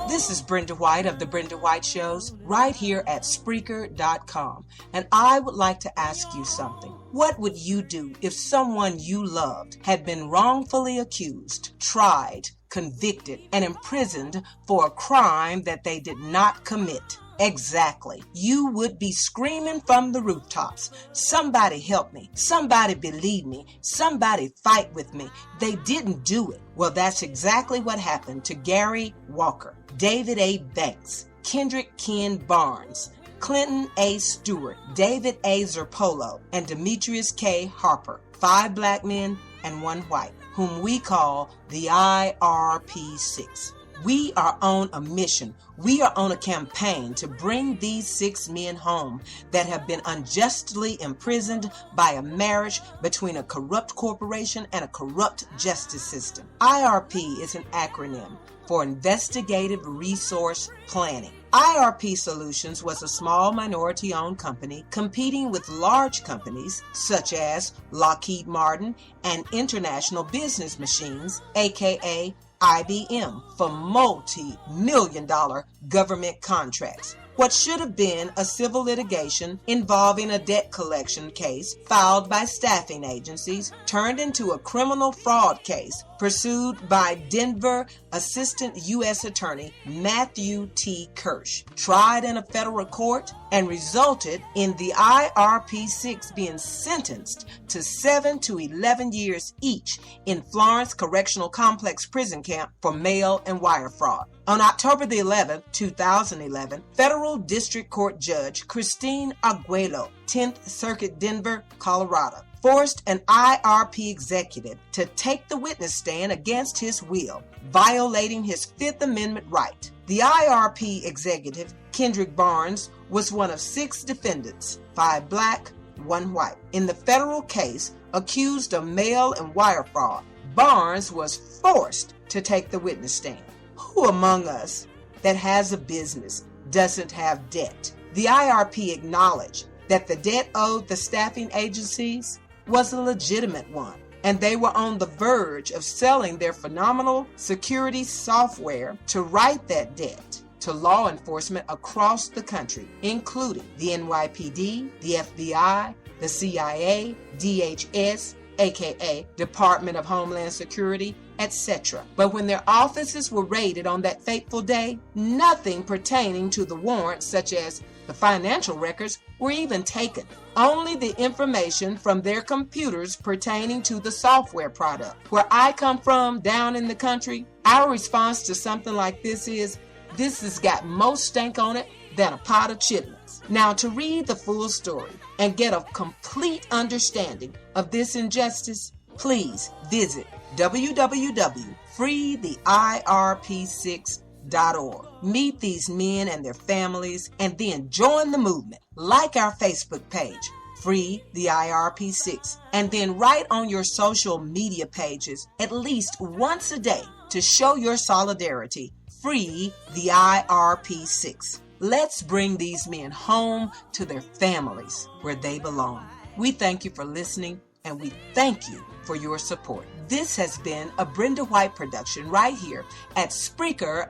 This is Brenda White of The Brenda White Shows right here at Spreaker.com. And I would like to ask you something. What would you do if someone you loved had been wrongfully accused, tried, convicted, and imprisoned for a crime that they did not commit? Exactly. You would be screaming from the rooftops, "Somebody help me. Somebody believe me. Somebody fight with me. They didn't do it." Well, that's exactly what happened to Gary Walker, David A. Banks, Kendrick Ken Barnes, Clinton A. Stewart, David A. Zerpolo, and Demetrius K. Harper, 5 black men and 1 white, whom we call the IRP6. We are on a mission. We are on a campaign to bring these 6 men home that have been unjustly imprisoned by a marriage between a corrupt corporation and a corrupt justice system. IRP is an acronym for Investigative Resource Planning. IRP Solutions was a small minority-owned company competing with large companies such as Lockheed Martin and International Business Machines, aka IBM, for multi-million-dollar government contracts. What should have been a civil litigation involving a debt collection case filed by staffing agencies turned into a criminal fraud case pursued by Denver Assistant U.S. Attorney Matthew T. Kirsch, tried in a federal court, and resulted in the IRP6 being sentenced to 7 to 11 years each in Florence Correctional Complex prison camp for mail and wire fraud. On October the 11th, 2011, Federal District Court Judge Christine Aguelo, 10th Circuit, Denver, Colorado, forced an IRP executive to take the witness stand against his will, violating his Fifth Amendment right. The IRP executive, Kendrick Barnes, was one of 6 defendants, 5 black, 1 white, in the federal case accused of mail and wire fraud. Barnes was forced to take the witness stand. Who among us that has a business doesn't have debt? The IRP acknowledged that the debt owed the staffing agencies was a legitimate one, and they were on the verge of selling their phenomenal security software to write that debt to law enforcement across the country, including the NYPD, the FBI, the CIA, DHS, aka Department of Homeland Security, etc. But when their offices were raided on that fateful day, nothing pertaining to the warrants, such as the financial records, were even taken. Only the information from their computers pertaining to the software product. Where I come from, down in the country, our response to something like this is, "This has got more stank on it than a pot of chitlins." Now, to read the full story and get a complete understanding of this injustice, please visit www.freetheirp6.org. Meet these men and their families, and then join the movement. Like our Facebook page, Free the IRP6, and then write on your social media pages at least once a day to show your solidarity. Free the IRP6. Let's bring these men home to their families where they belong. We thank you for listening, and we thank you for your support. This has been a Brenda White production right here at Spreaker,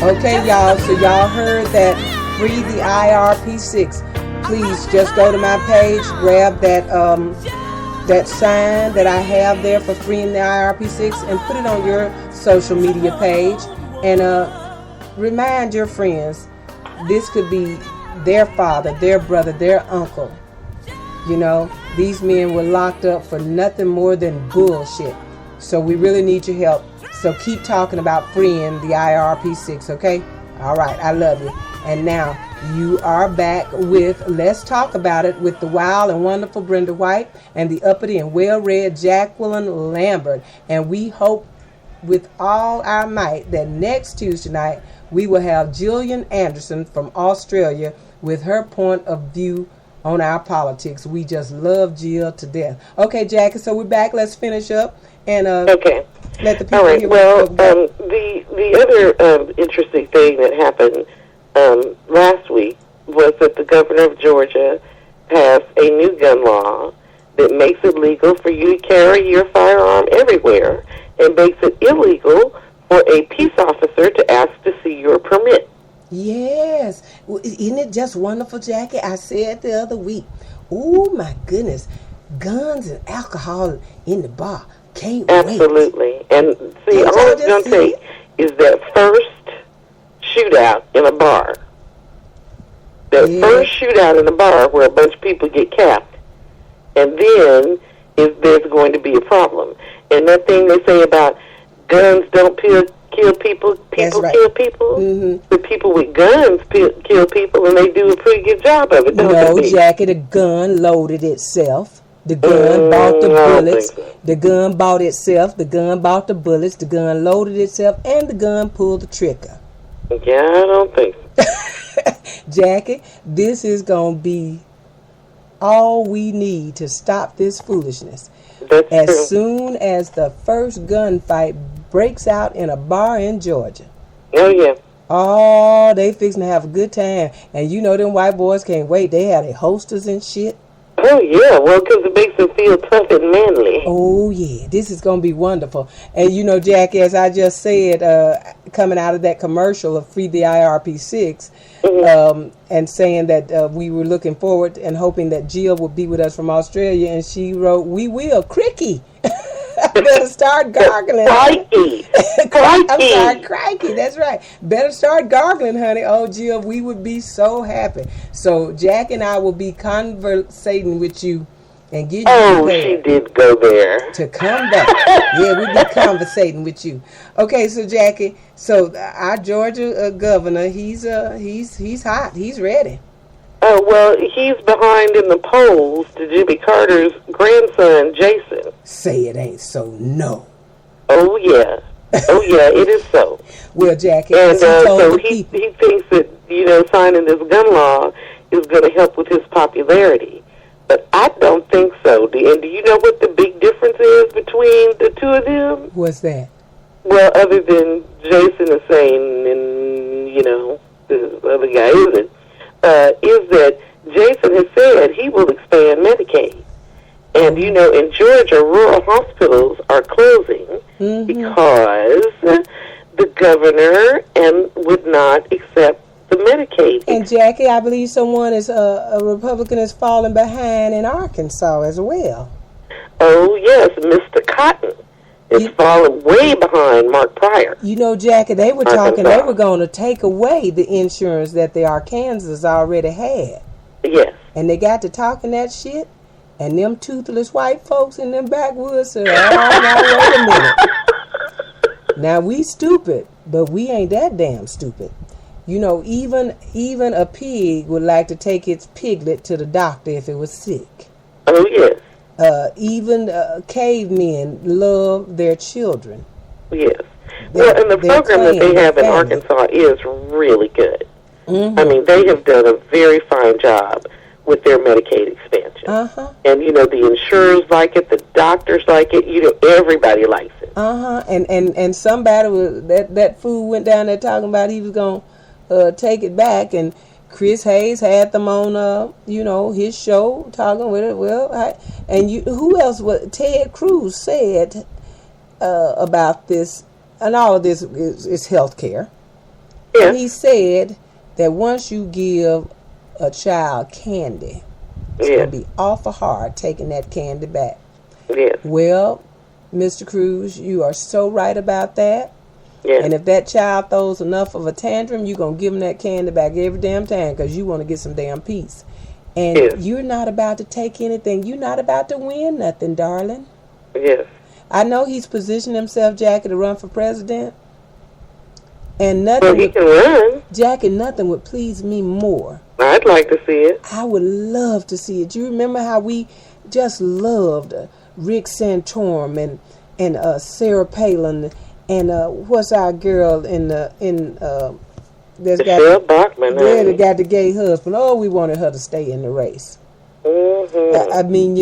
Okay, y'all, so y'all heard that Free the IRP6. Please just go to my page, grab that that sign that I have there for freeing the IRP6 and put it on your social media page, and remind your friends this could be their father, their brother, their uncle. You know, these men were locked up for nothing more than bullshit. So we really need your help. So keep talking about freeing the IRP6, okay? All right, I love you. And now you are back with Let's Talk About It with the wild and wonderful Brenda White and the uppity and well-read Jacqueline Lambert. And we hope with all our might that next Tuesday night we will have Jillian Anderson from Australia with her point of view on our politics. We just love Jill to death. Okay, Jackie, so we're back. Let's finish up and okay. Let the people All right. hear Well, what we're the other interesting thing that happened last week was that the governor of Georgia passed a new gun law that makes it legal for you to carry your firearm everywhere and makes it illegal for a peace officer to ask to see your permit. Yes. Well, isn't it just wonderful, Jackie? I said the other week, oh my goodness, guns and alcohol in the bar. Can't wait. Absolutely. And see, Can't all y'all it's going just to take is that first shootout in a bar. That Yeah. first shootout in a bar where a bunch of people get capped. And then there's going to be a problem. And that thing they say about guns don't kill people, That's people right. kill people. Mm-hmm. The people with guns kill people, and they do a pretty good job of it, don't No, they? Jackie, the gun loaded itself. The gun bought the I don't bullets. think so. The gun bought itself. The gun bought the bullets. The gun loaded itself. And the gun pulled the trigger. Yeah, I don't think so. Jackie, this is going to be all we need to stop this foolishness. That's As true. soon as the first gunfight breaks out in a bar in Georgia, Oh, yeah. oh, they fixing to have a good time. And you know them white boys can't wait. They have their holsters and shit. Oh, yeah. Well, because it makes them feel tough and manly. Oh, yeah. This is going to be wonderful. And, you know, Jackie, as I just said, coming out of that commercial of Free the IRP6, and saying that we were looking forward and hoping that Jill would be with us from Australia, and she wrote, "We will, cricky." Better start gargling. Crikey. I'm sorry, Crikey. crikey. That's right. Better start gargling, honey. Oh, Jill, we would be so happy. So Jack and I will be conversating with you and getting you Oh, she prepared did go there. to come back. Yeah, we'll be conversating with you. Okay, so Jackie, so our Georgia governor, he's hot. He's ready. Oh, well, he's behind in the polls to Jimmy Carter's grandson, Jason. Say it ain't so. No. Oh, yeah. Oh, yeah, it is so. Well, Jackie, And as he told so the he people, thinks that, signing this gun law is going to help with his popularity. But I don't think so. And do you know what the big difference is between the two of them? what's that? Well, other than Jason is saying, and, this other guy isn't, is that Jason has said he will expand Medicaid. And, in Georgia, rural hospitals are closing because the governor would not accept the Medicaid. And Jackie, I believe someone is a Republican is falling behind in Arkansas as well. Oh, yes, Mr. Cotton is falling way behind Mark Pryor. You know, Jackie, they were talking. Arkansas. They were going to take away the insurance that the Arkansas already had, Yes. and they got to talking that shit. And them toothless white folks in them backwoods said, "Oh, now wait a minute. Now we stupid, but we ain't that damn stupid. Even a pig would like to take its piglet to the doctor if it was sick. Oh, yes. Even cavemen love their children. Yes. Well, and the They're program that they playing have in family. Arkansas is really good. Mm-hmm. I mean, they have done a very fine job with their Medicaid expansion. Uh-huh. And, the insurers like it, the doctors like it, everybody likes it. Uh-huh. And somebody was that fool went down there talking about he was gonna take it back, and Chris Hayes had them on his show talking with it. Well, who else was Ted Cruz said about this, and all of this is health care. Yes. And he said that once you give a child candy, it's Yes. going to be awful hard taking that candy back. Yes. Well, Mr. Cruz, you are so right about that. Yes. And if that child throws enough of a tantrum, you're going to give him that candy back every damn time because you want to get some damn peace. And Yes. you're not about to take anything. You're not about to win nothing, darling. Yes. I know he's positioned himself, Jackie, to run for president. And Well, nothing he would, can run. Jackie, nothing would please me more. I'd like to see it. I would love to see it. You remember how we just loved Rick Santorum and Sarah Palin and what's our girl that's Michelle Bachmann. that got the gay husband. Oh, we wanted her to stay in the race. Mm-hmm. I mean,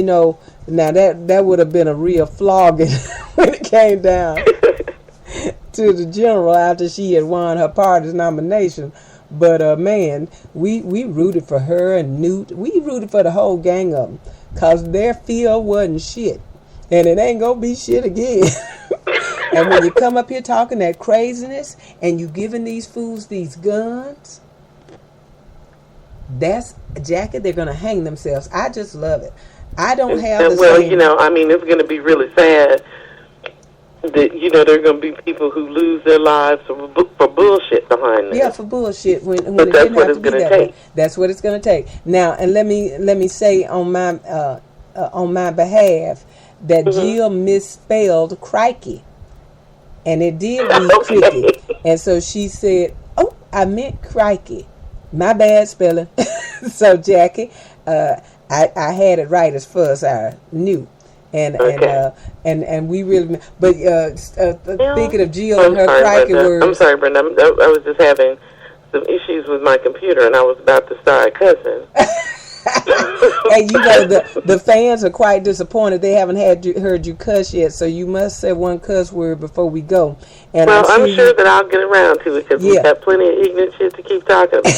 now that would have been a real flogging when it came down to the general after she had won her party's nomination. But man, we rooted for her and Newt. We rooted for the whole gang of them because their field wasn't shit, and it ain't gonna be shit again. And when you come up here talking that craziness and you giving these fools these guns, that's Jackie. They're gonna hang themselves. I just love it. I don't have the well, same. I mean, it's going to be really sad that there are going to be people who lose their lives for bullshit behind this. Yeah, for bullshit when But it that's didn't what have it's to be gonna that way. take. That's what it's going to take. Now, and let me say on my behalf that Jill misspelled crikey, and it did read Okay. cricket, and so she said, "Oh, I meant crikey. My bad spelling." So Jackie, I had it right as far as I knew. And we really, but thinking of Jill and her crikey words. I'm sorry, Brenda. I was just having some issues with my computer, and I was about to start cussing. And the fans are quite disappointed. They haven't heard you cuss yet, so you must say one cuss word before we go. And Well, I'm sure that I'll get around to it because Yeah. we've got plenty of ignorant shit to keep talking about.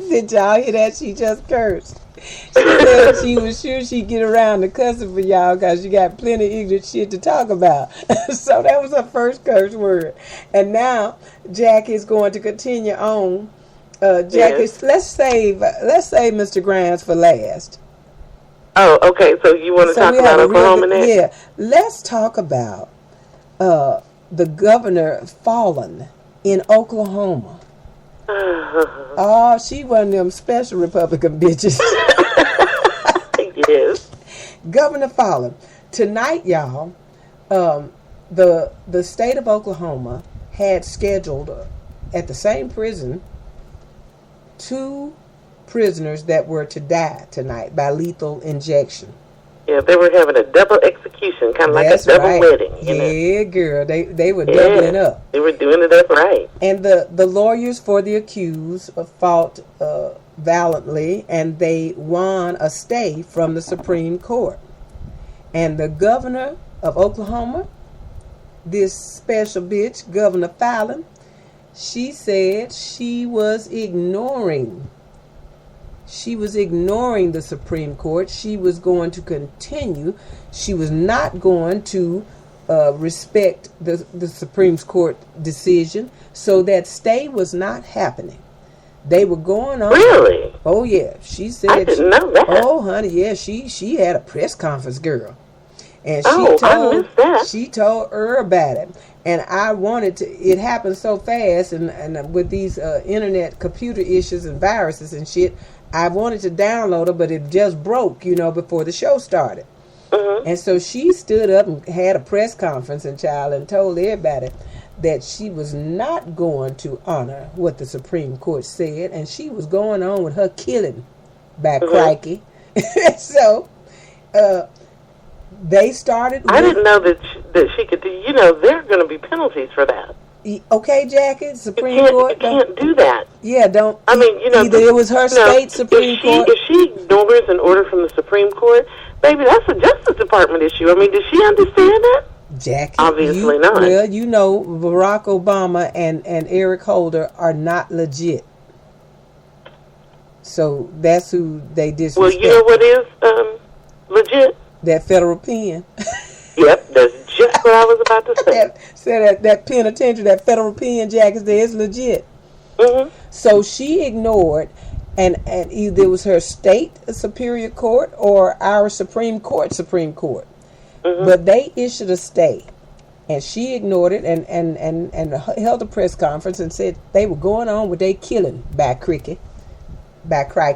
Did y'all hear that? She just cursed. She said she was sure she'd get around to cussing for y'all because you got plenty of ignorant shit to talk about. So that was her first curse word. And now Jackie's going to continue on. Jackie, Yes. let's save Mr. Grimes for last. Oh, okay. So you want to So talk we about have a real Oklahoma good- next? Yeah, let's talk about the governor fallen in Oklahoma. Oh, she one of them special Republican bitches. Yes. Governor Fallon. Tonight, y'all, the state of Oklahoma had scheduled at the same prison 2 prisoners that were to die tonight by lethal injection. Yeah, they were having a double execution, kind of like That's a double right. wedding. Yeah, girl, they were doubling up. They were doing it up right. And the lawyers for the accused fought valiantly, and they won a stay from the Supreme Court. And the governor of Oklahoma, this special bitch, Governor Fallon, she said she was ignoring the Supreme Court. She was going to continue. She was not going to respect the Supreme Court decision. So that stay was not happening. They were going on. Really? Oh yeah, she said. I didn't know that. Oh honey, yeah, she had a press conference, girl, and I missed that. she told her about it. And I wanted to. It happened so fast, and with these internet computer issues and viruses and shit, I wanted to download it, but it just broke, before the show started. Mm-hmm. And so she stood up and had a press conference and told everybody that she was not going to honor what the Supreme Court said, and she was going on with her killing by crikey. So they started with, I didn't know that she could do. There are going to be penalties for that. okay, Jackie, Supreme You Court. can't do that. Yeah, don't. I mean, either it was her state Supreme Court. If she ignores an order from the Supreme Court, baby, that's a Justice Department issue. I mean, does she understand that? Jackie, Obviously not. Well, Barack Obama and Eric Holder are not legit. So that's who they disrespect. Well, you know what is legit? That federal pen. Yep, that's just what I was about to say. that penitentiary, that federal pen, Jackie, there is legit. Mm-hmm. So she ignored, and either it was her state Superior Court or our Supreme Court. Mm-hmm. But they issued a stay, and she ignored it and held a press conference and said they were going on with their killing by crikey.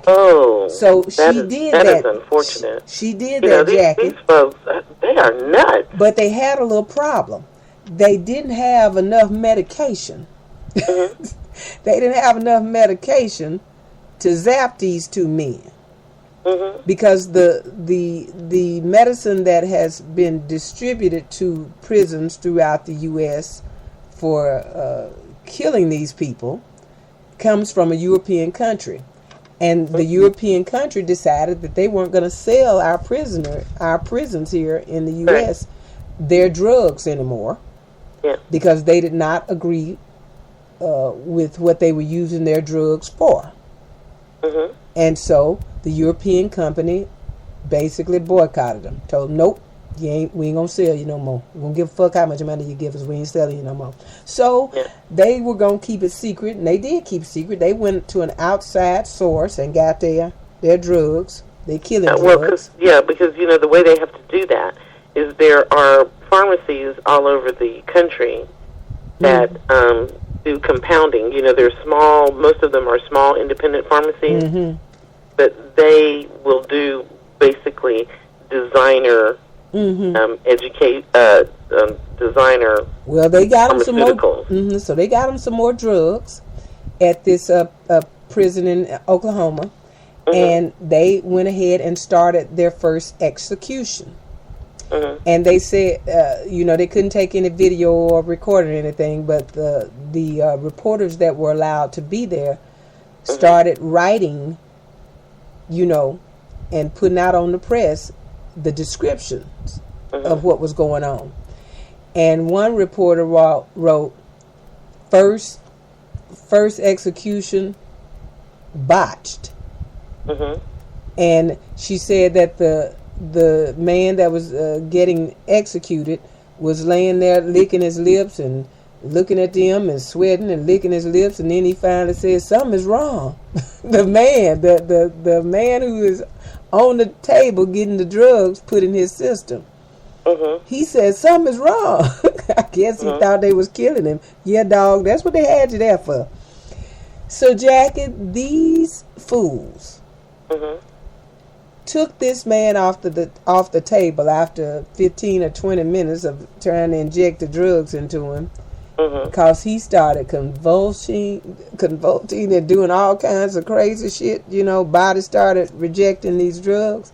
Oh, So she did that. That is unfortunate. She did that, Jackie. These folks, they are nuts. But they had a little problem. They didn't have enough medication. Mm-hmm. They didn't have enough medication to zap these 2 men. Mm-hmm. Because the medicine that has been distributed to prisons throughout the U.S. for killing these people comes from a European country. And the European country decided that they weren't going to sell our prisons here in the U.S. their drugs anymore. Yeah. Because they did not agree with what they were using their drugs for. Mm-hmm. And so the European company basically boycotted them. Told them, nope, We ain't gonna sell you no more. We gonna give a fuck how much money you give us. We ain't selling you no more. So they were gonna keep it secret, and they did keep it secret. They went to an outside source and got their drugs. They killing drugs. Because you know the way they have to do that is there are pharmacies all over the country that do compounding. You know, they're small. Most of them are small independent pharmacies, but they will do basically designer. Designer. Well, they got them some more. So they got them some more drugs at this prison in Oklahoma, and they went ahead and started their first execution. And they said, they couldn't take any video or record or anything, but the reporters that were allowed to be there started writing, and putting out on the press the descriptions of what was going on. And one reporter wrote first execution botched. And she said that the man that was getting executed was laying there licking his lips and looking at them and sweating and licking his lips, and then he finally said something is wrong. The man who is on the table getting the drugs put in his system. He said something is wrong. I guess he thought they was killing him. Yeah, dog, that's what they had you there for. So, Jackie, these fools took this man off the table after 15 or 20 minutes of trying to inject the drugs into him, because he started convulsing and doing all kinds of crazy shit. Body started rejecting these drugs.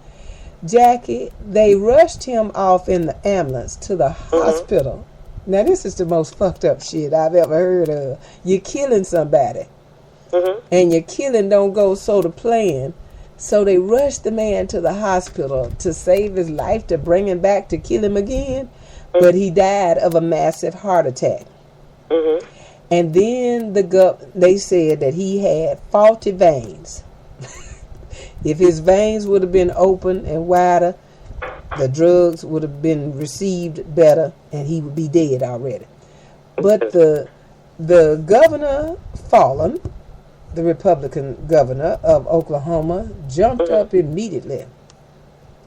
Jackie, they rushed him off in the ambulance to the hospital. Now, this is the most fucked up shit I've ever heard of. You're killing somebody, and your killing don't go so to plan. So they rushed the man to the hospital to save his life, to bring him back to kill him again. But he died of a massive heart attack. And then they said that he had faulty veins. If his veins would have been open and wider, the drugs would have been received better, and he would be dead already. But the governor fallen, the Republican governor of Oklahoma, jumped up immediately,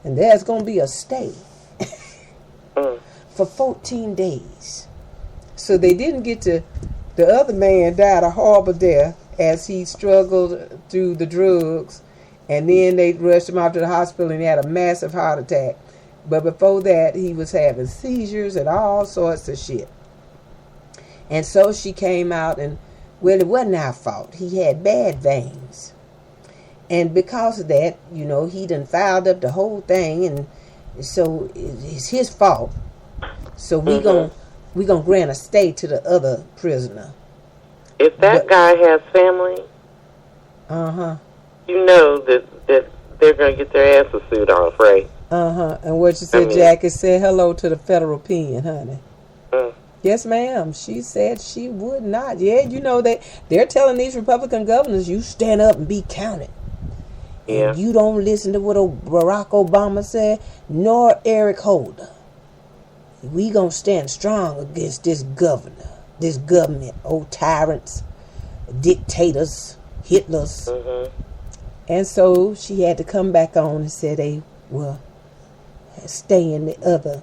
and there's going to be a stay for 14 days. So they didn't get to. The other man died a horrible death as he struggled through the drugs, and then they rushed him out to the hospital, and he had a massive heart attack. But before that, he was having seizures and all sorts of shit. And so she came out, and well, it wasn't our fault. He had bad veins, and because of that, he done fouled up the whole thing, and so it's his fault. So we gonna grant a stay to the other prisoner. If that guy has family, you know that they're gonna get their asses sued off, right? And what you said, Jackie, said hello to the federal pen, honey. Yes, ma'am. She said she would not. Yeah, they're telling these Republican governors, you stand up and be counted. Yeah. And you don't listen to what Barack Obama said, nor Eric Holder. We gonna stand strong against this governor, this government, old tyrants, dictators, Hitlers. And so she had to come back on and say they will stay in the other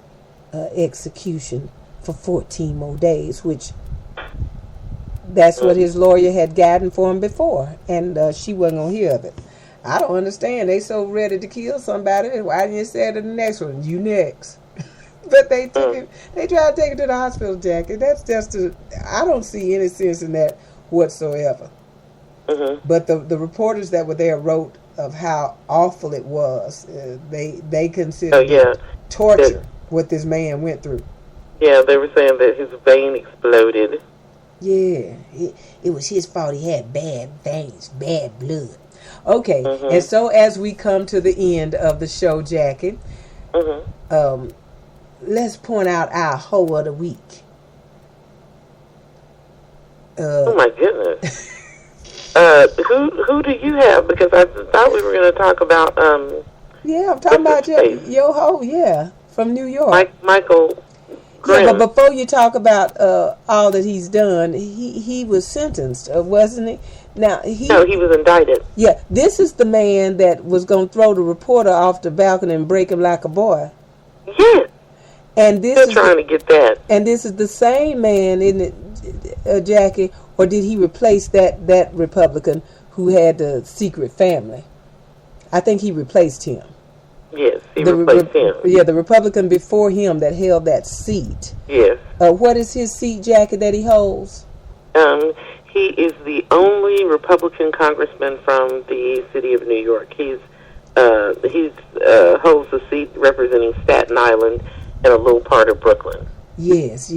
execution for 14 more days, which that's what his lawyer had gotten for him before, and she wasn't gonna hear of it. I don't understand. They so ready to kill somebody. Why didn't you say to the next one, you next? But they took him. They tried to take him to the hospital, Jackie. That's just I don't see any sense in that whatsoever. But the reporters that were there wrote of how awful it was. They considered it torture what this man went through. Yeah, they were saying that his vein exploded. Yeah, it was his fault. He had bad veins, bad blood. Okay, and so as we come to the end of the show, Jackie, let's point out our hoe of the week. Oh my goodness! Who do you have? Because I thought we were going to talk about. Yeah, I'm talking about your hoe. Yeah, from New York. Michael Grimm. Yeah, but before you talk about all that he's done, he was sentenced, wasn't he? Now No, he was indicted. Yeah, this is the man that was going to throw the reporter off the balcony and break him like a boy. Yes. And this They're is trying to get that. And this is the same man, isn't it, Jackie? Or did he replace that Republican who had the secret family? I think he replaced him. Yes, he replaced him. Yeah, the Republican before him that held that seat. Yes. What is his seat, Jackie, that he holds? He is the only Republican congressman from the city of New York. He's holds a seat representing Staten Island and a little part of Brooklyn. Yes.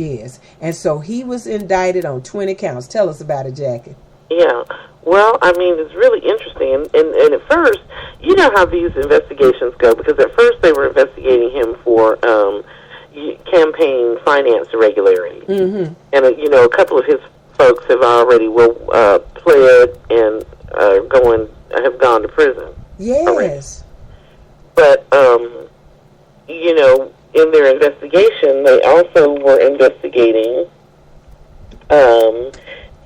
And so he was indicted on 20 counts. Tell us about it, Jackie. Yeah. Well, I mean, it's really interesting. And at first, you know how these investigations go, because at first they were investigating him for campaign finance irregularity. Mm-hmm. And, a couple of his folks have already pled and have gone to prison. Yes. Already. But, in their investigation, they also were investigating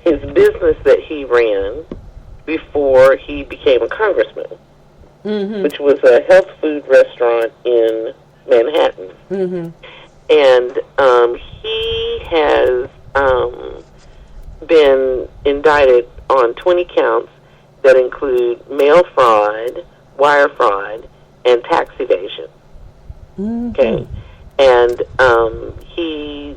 his business that he ran before he became a congressman, which was a health food restaurant in Manhattan. Mm-hmm. And he has been indicted on 20 counts that include mail fraud, wire fraud, and tax evasion. Mm-hmm. Okay, and he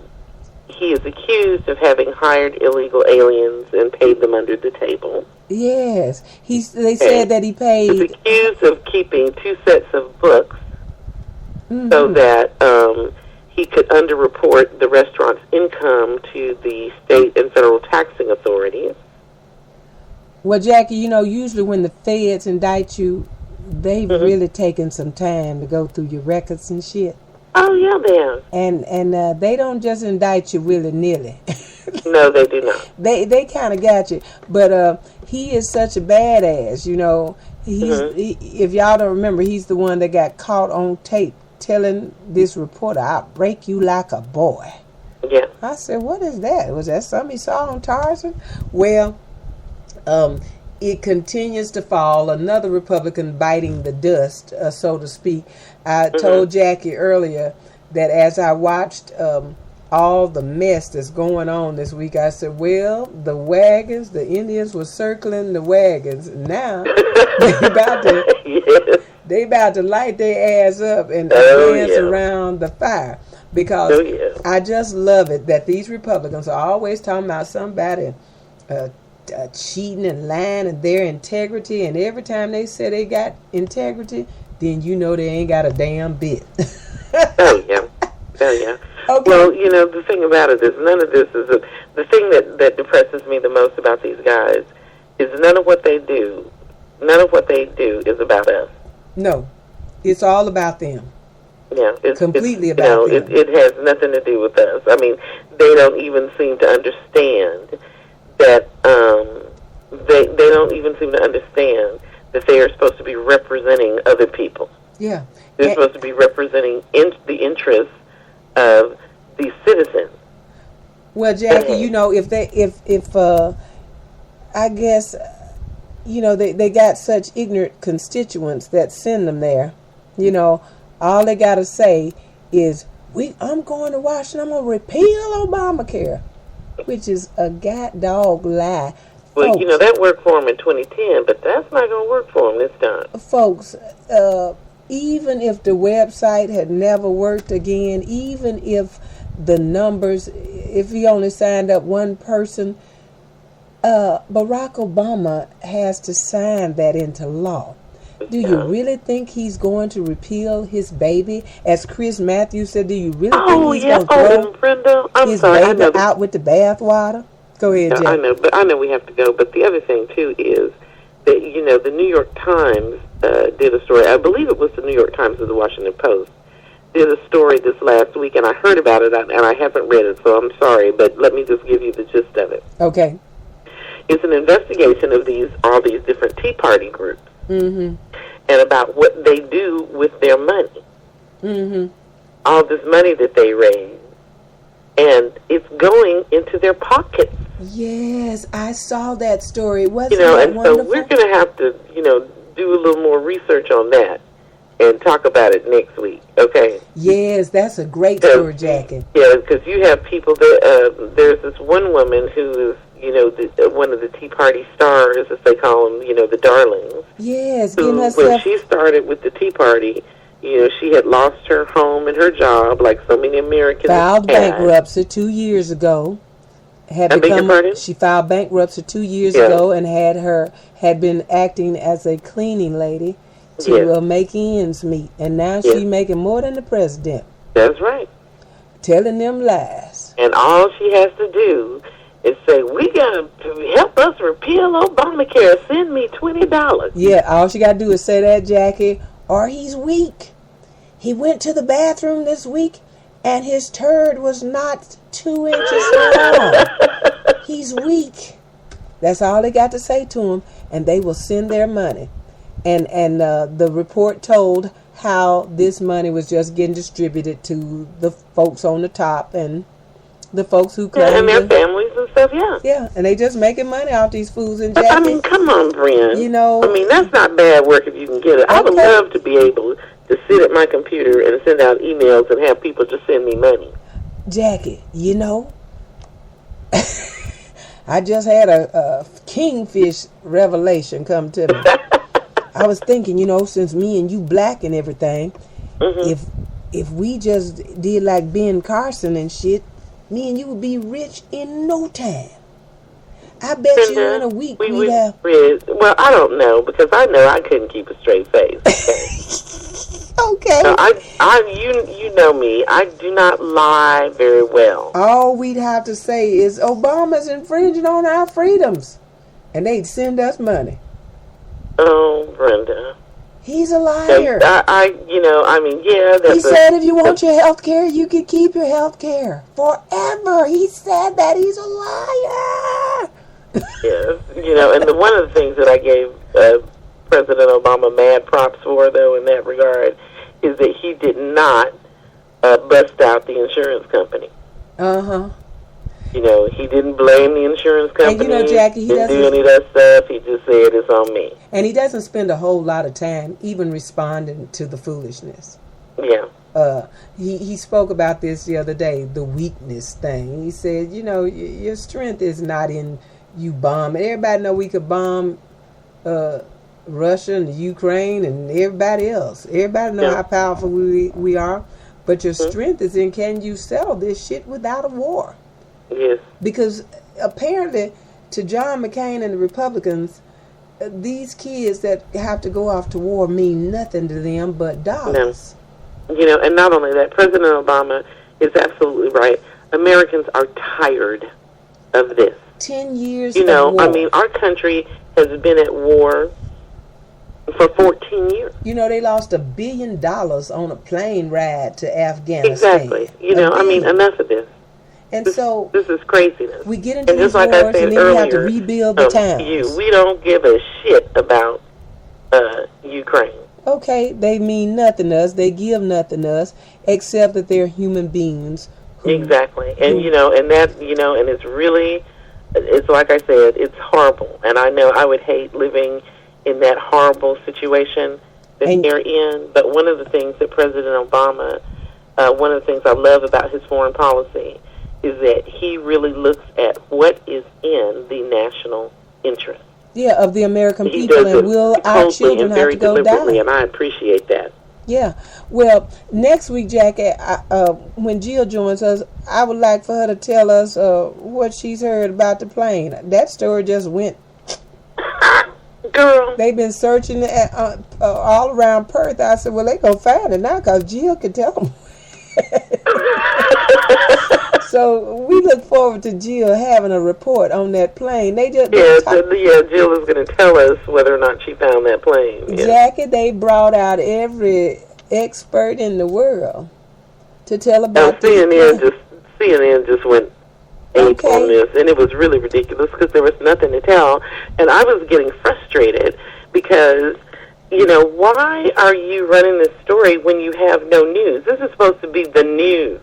is accused of having hired illegal aliens and paid them under the table. Yes, they said that he paid. He's accused of keeping 2 sets of books so that he could underreport the restaurant's income to the state and federal taxing authorities. Well, Jackie, usually when the feds indict you, they've really taken some time to go through your records and shit. Oh, yeah, they have. And they don't just indict you willy-nilly. No, they do not. They kind of got you. But he is such a badass, if y'all don't remember, he's the one that got caught on tape telling this reporter, "I'll break you like a boy." Yeah. I said, what is that? Was that something he saw on Tarzan? Well, it continues to fall. Another Republican biting the dust, so to speak. I told Jackie earlier that as I watched all the mess that's going on this week, I said, well, the wagons, the Indians were circling the wagons. Now they about to light their ass up and dance around the fire. Because I just love it that these Republicans are always talking about somebody cheating and lying and their integrity, and every time they say they got integrity, then they ain't got a damn bit. Oh yeah. Okay. Well, the thing about it is none of this is the thing that depresses me the most about these guys is none of what they do is about us. No, it's all about them. Yeah, it's completely about them. It has nothing to do with us. I mean, they don't even seem to understand that they don't even seem to understand that they are supposed to be representing other people. Yeah, they're supposed to be representing the interests of the citizens. Well, Jackie, if I guess they got such ignorant constituents that send them there. All they gotta say is, I'm going to Washington, I'm going to repeal Obamacare, which is a god-dog lie. Well, folks, that worked for them in 2010, but that's not going to work for them this time. Folks, even if the website had never worked again, even if the numbers, if he only signed up one person, Barack Obama has to sign that into law. Do you really think he's going to repeal his baby? As Chris Matthews said, do you really think he's going to throw his baby out with the bathwater? Go ahead, Jeff. I know we have to go. But the other thing, too, is that, the New York Times did a story. I believe it was the New York Times or the Washington Post did a story this last week, and I heard about it, and I haven't read it, so I'm sorry, but let me just give you the gist of it. Okay. It's an investigation of all these different Tea Party groups. Mm-hmm. And about what they do with their money. Mm-hmm. all this money that they raise, and it's going into their pockets. Yes, I saw that story. Wasn't You know, that and wonderful? so we're going to have to, do a little more research on that and talk about it next week, okay? Yes, that's a great story, Jackie. Yeah, because you have people that, there's this one woman who is, one of the Tea Party stars, as they call them, the darlings. Yes, Who, getting when herself. she started with the Tea Party, she had lost her home and her job, like so many Americans Filed had. bankruptcy 2 years ago. I beg your pardon? She filed bankruptcy 2 years Yeah. ago and had been acting as a cleaning lady to Yes. make ends meet, and now Yes. she's making more than the president, That's right. telling them lies. And all she has to do is say, we got to help us repeal Obamacare. Send me $20. Yeah, all she got to do is say that, Jackie, or he's weak. He went to the bathroom this week, and his turd was not 2 inches long. He's weak. That's all they got to say to him, and they will send their money. And the report told how this money was just getting distributed to the folks on the top and the folks who claim And their families and stuff, yeah. yeah, and they just making money off these fools and But, Jackie. I mean, come on, Brian. I mean, that's not bad work if you can get it. I would Okay. love to be able to sit at my computer and send out emails and have people just send me money. Jackie, I just had a kingfish revelation come to me. I was thinking, since me and you black and everything, if we just did like Ben Carson and shit, me and you would be rich in no time. I bet you in a week we'd have... Well, I don't know, because I know I couldn't keep a straight face. Okay. So you know me. I do not lie very well. All we'd have to say is Obama's infringing on our freedoms, and they'd send us money. Oh, Brenda. He's a liar. That's He said if you want your health care, you can keep your health care forever. He said that. He's a liar. Yes, and one of the things that I gave President Obama mad props for, though, in that regard, is that he did not bust out the insurance company. Uh-huh. He didn't blame the insurance company. And Jackie, he didn't do doesn't... any of that stuff. He just said it's on me. And he doesn't spend a whole lot of time even responding to the foolishness. Yeah. He spoke about this the other day, the weakness thing. He said, your strength is not in you bombing. Everybody know we could bomb Russia and Ukraine and everybody else. Everybody know how powerful we are. But your strength is in, can you settle this shit without a war? Yes. Because apparently to John McCain and the Republicans, these kids that have to go off to war mean nothing to them but dollars. No. And not only that, President Obama is absolutely right. Americans are tired of this. 10 years of war. I mean, our country has been at war for 14 years. They lost $1 billion on a plane ride to Afghanistan. Exactly. Enough of this. And so this is craziness. We get into and these just like wars I said and then earlier, we have to rebuild the towns. We don't give a shit about Ukraine. Okay, they mean nothing to us. They give nothing to us, except that they're human beings. Exactly. And, and it's really, it's like I said, it's horrible. And I know I would hate living in that horrible situation that they're in. But one of the things that President Obama, one of the things I love about his foreign policy is that he really looks at what is in the national interest. Yeah, of the American people, and will our children have to go die? And I appreciate that. Yeah. Well, next week, Jackie, when Jill joins us, I would like for her to tell us what she's heard about the plane. That story just went. Girl. They've been searching all around Perth. I said, well, they going to find it now because Jill can tell them. So we look forward to Jill having a report on that plane. Jill is going to tell us whether or not she found that plane. Yeah. Jackie, they brought out every expert in the world to tell about this plane. CNN just went ape on this, and it was really ridiculous because there was nothing to tell. And I was getting frustrated because why are you running this story when you have no news? This is supposed to be the news.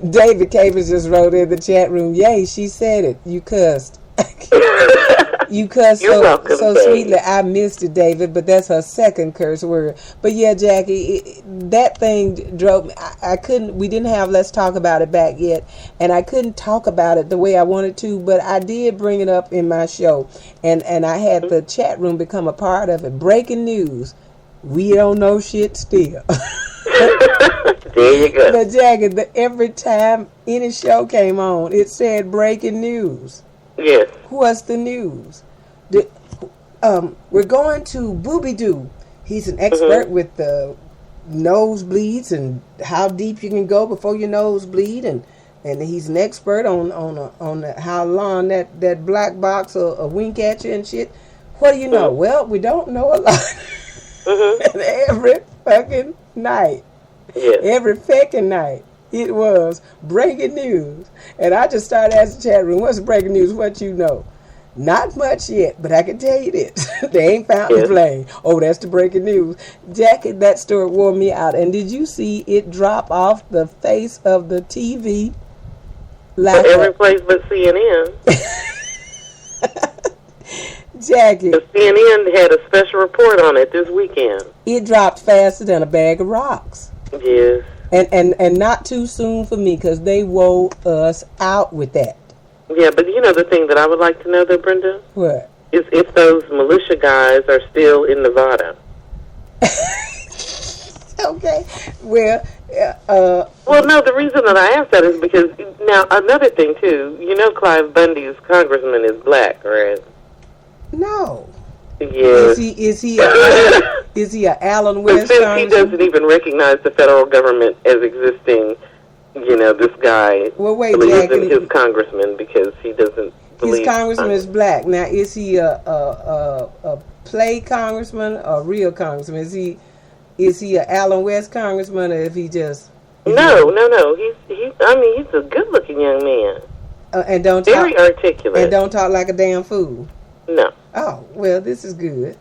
David Capers just wrote in the chat room, yay, she said it. You cussed. You cussed You're welcome, so babe. sweetly. I missed it, David, but that's her second curse word. But yeah, Jackie, that thing drove me. I couldn't, we didn't have Let's Talk About It back yet, and I couldn't talk about it the way I wanted to, but I did bring it up in my show, and I had the chat room become a part of it. Breaking news. We don't know shit still. There you go. But Jackie, every time any show came on, it said breaking news. Yes. What's the news? We're going to Booby Doo. He's an expert with the nosebleeds and how deep you can go before your nose bleed, and he's an expert on how long that black box will wink at you and shit. What do you know? Well, we don't know a lot. And every fucking night, every fucking night, it was breaking news. And I just started asking the chat room, what's breaking news? What you know? Not much yet, but I can tell you this. They ain't found the plane. Oh, that's the breaking news. Jackie, that story wore me out. And did you see it drop off the face of the TV? Like every place but CNN. Jackie. The CNN had a special report on it this weekend. It dropped faster than a bag of rocks. Yes. And not too soon for me, because they wore us out with that. Yeah, but the thing that I would like to know, though, Brenda? What? Is if those militia guys are still in Nevada. Okay. Well, well, no, the reason that I asked that is because, now, another thing, too, Clive Bundy's congressman is black, right? no. Yes. Is he a Allen West Since he congressman? doesn't even recognize the federal government as existing, this guy Well, wait, believes Jackie. in his congressman because he doesn't believe... His congressman is black. Now, is he a play congressman or a real congressman? Is he a Allen West congressman, or if he just... No. He's a good-looking young man. And don't Very talk, articulate. and don't talk like a damn fool. No. Oh, well, this is good.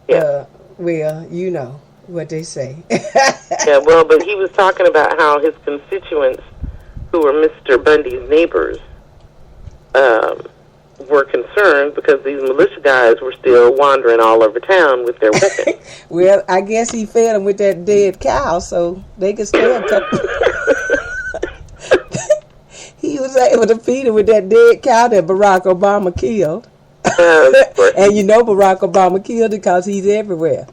Yeah. Well, you know what they say. Yeah, well, but he was talking about how his constituents, who were Mr. Bundy's neighbors, were concerned because these militia guys were still wandering all over town with their weapons. Well, I guess he fed them with that dead cow, so they could still He was able to feed them with that dead cow that Barack Obama killed. And Barack Obama killed it because he's everywhere.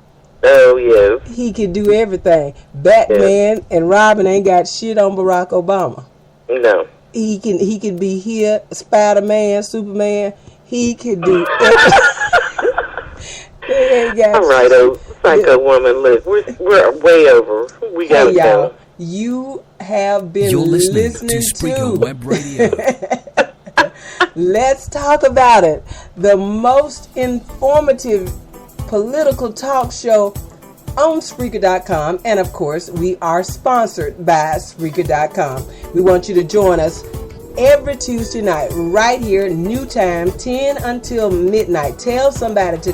Oh, yes. He can do everything. Batman and Robin ain't got shit on Barack Obama. No. He can be here, Spider-Man, Superman. He can do everything. They ain't got All right, oh, psycho woman, look, we're way over. We gotta y'all, go. you have been You're listening to to Spreaker Web Radio. Let's talk about it. The most informative political talk show on Spreaker.com. And of course, we are sponsored by Spreaker.com. We want you to join us every Tuesday night right here, new time, 10 until midnight. Tell somebody to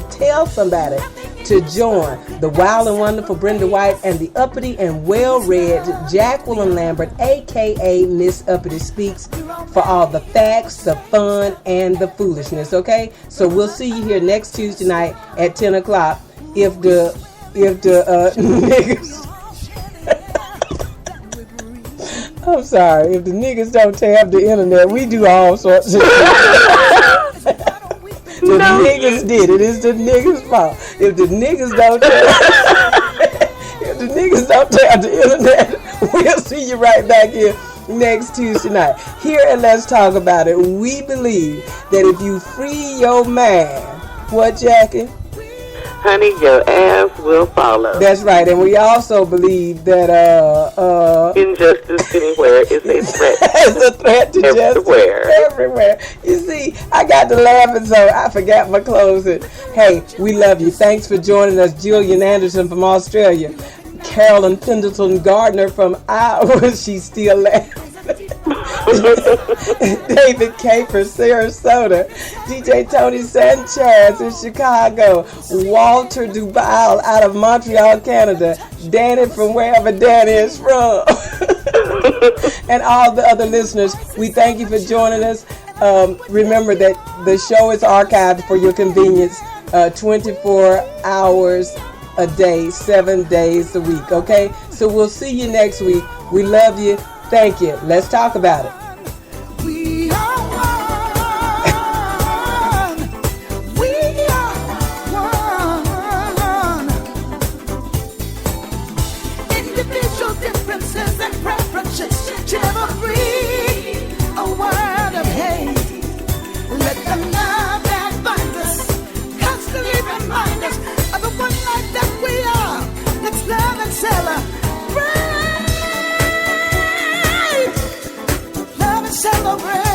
join the wild and wonderful Brenda White and the uppity and well-read Jacqueline Lambert, a.k.a. Miss Uppity Speaks, for all the facts, the fun, and the foolishness, okay? So we'll see you here next Tuesday night at 10 o'clock if the niggas... I'm sorry, if the niggas don't have the internet, we do all sorts of shit. The niggas did it. It's the niggas' fault. If the niggas don't have the internet, we'll see you right back here next Tuesday night. Here at Let's Talk About It, we believe that if you free your man, what, Jackie? Honey, your ass will follow. That's right, and we also believe that injustice anywhere is a threat. It's a threat to everywhere. Justice everywhere. You see, I got to laughing, so I forgot my closing. Hey, we love you. Thanks for joining us, Julian Anderson from Australia, Carolyn Pendleton Gardner from Iowa. She's still laughing. David K. from Sarasota, DJ Tony Sanchez in Chicago, Walter Duval out of Montreal, Canada, Danny from wherever Danny is from, and all the other listeners. We thank you for joining us. Remember that the show is archived for your convenience 24 hours a day, 7 days a week, okay? So we'll see you next week. We love you. Thank you. Let's talk about it. We are one. We are one. Individual differences and preferences never bring a word of hate. Let the love that binds us constantly remind us of the one life that we are. Let's love and celebrate. Love and celebrate.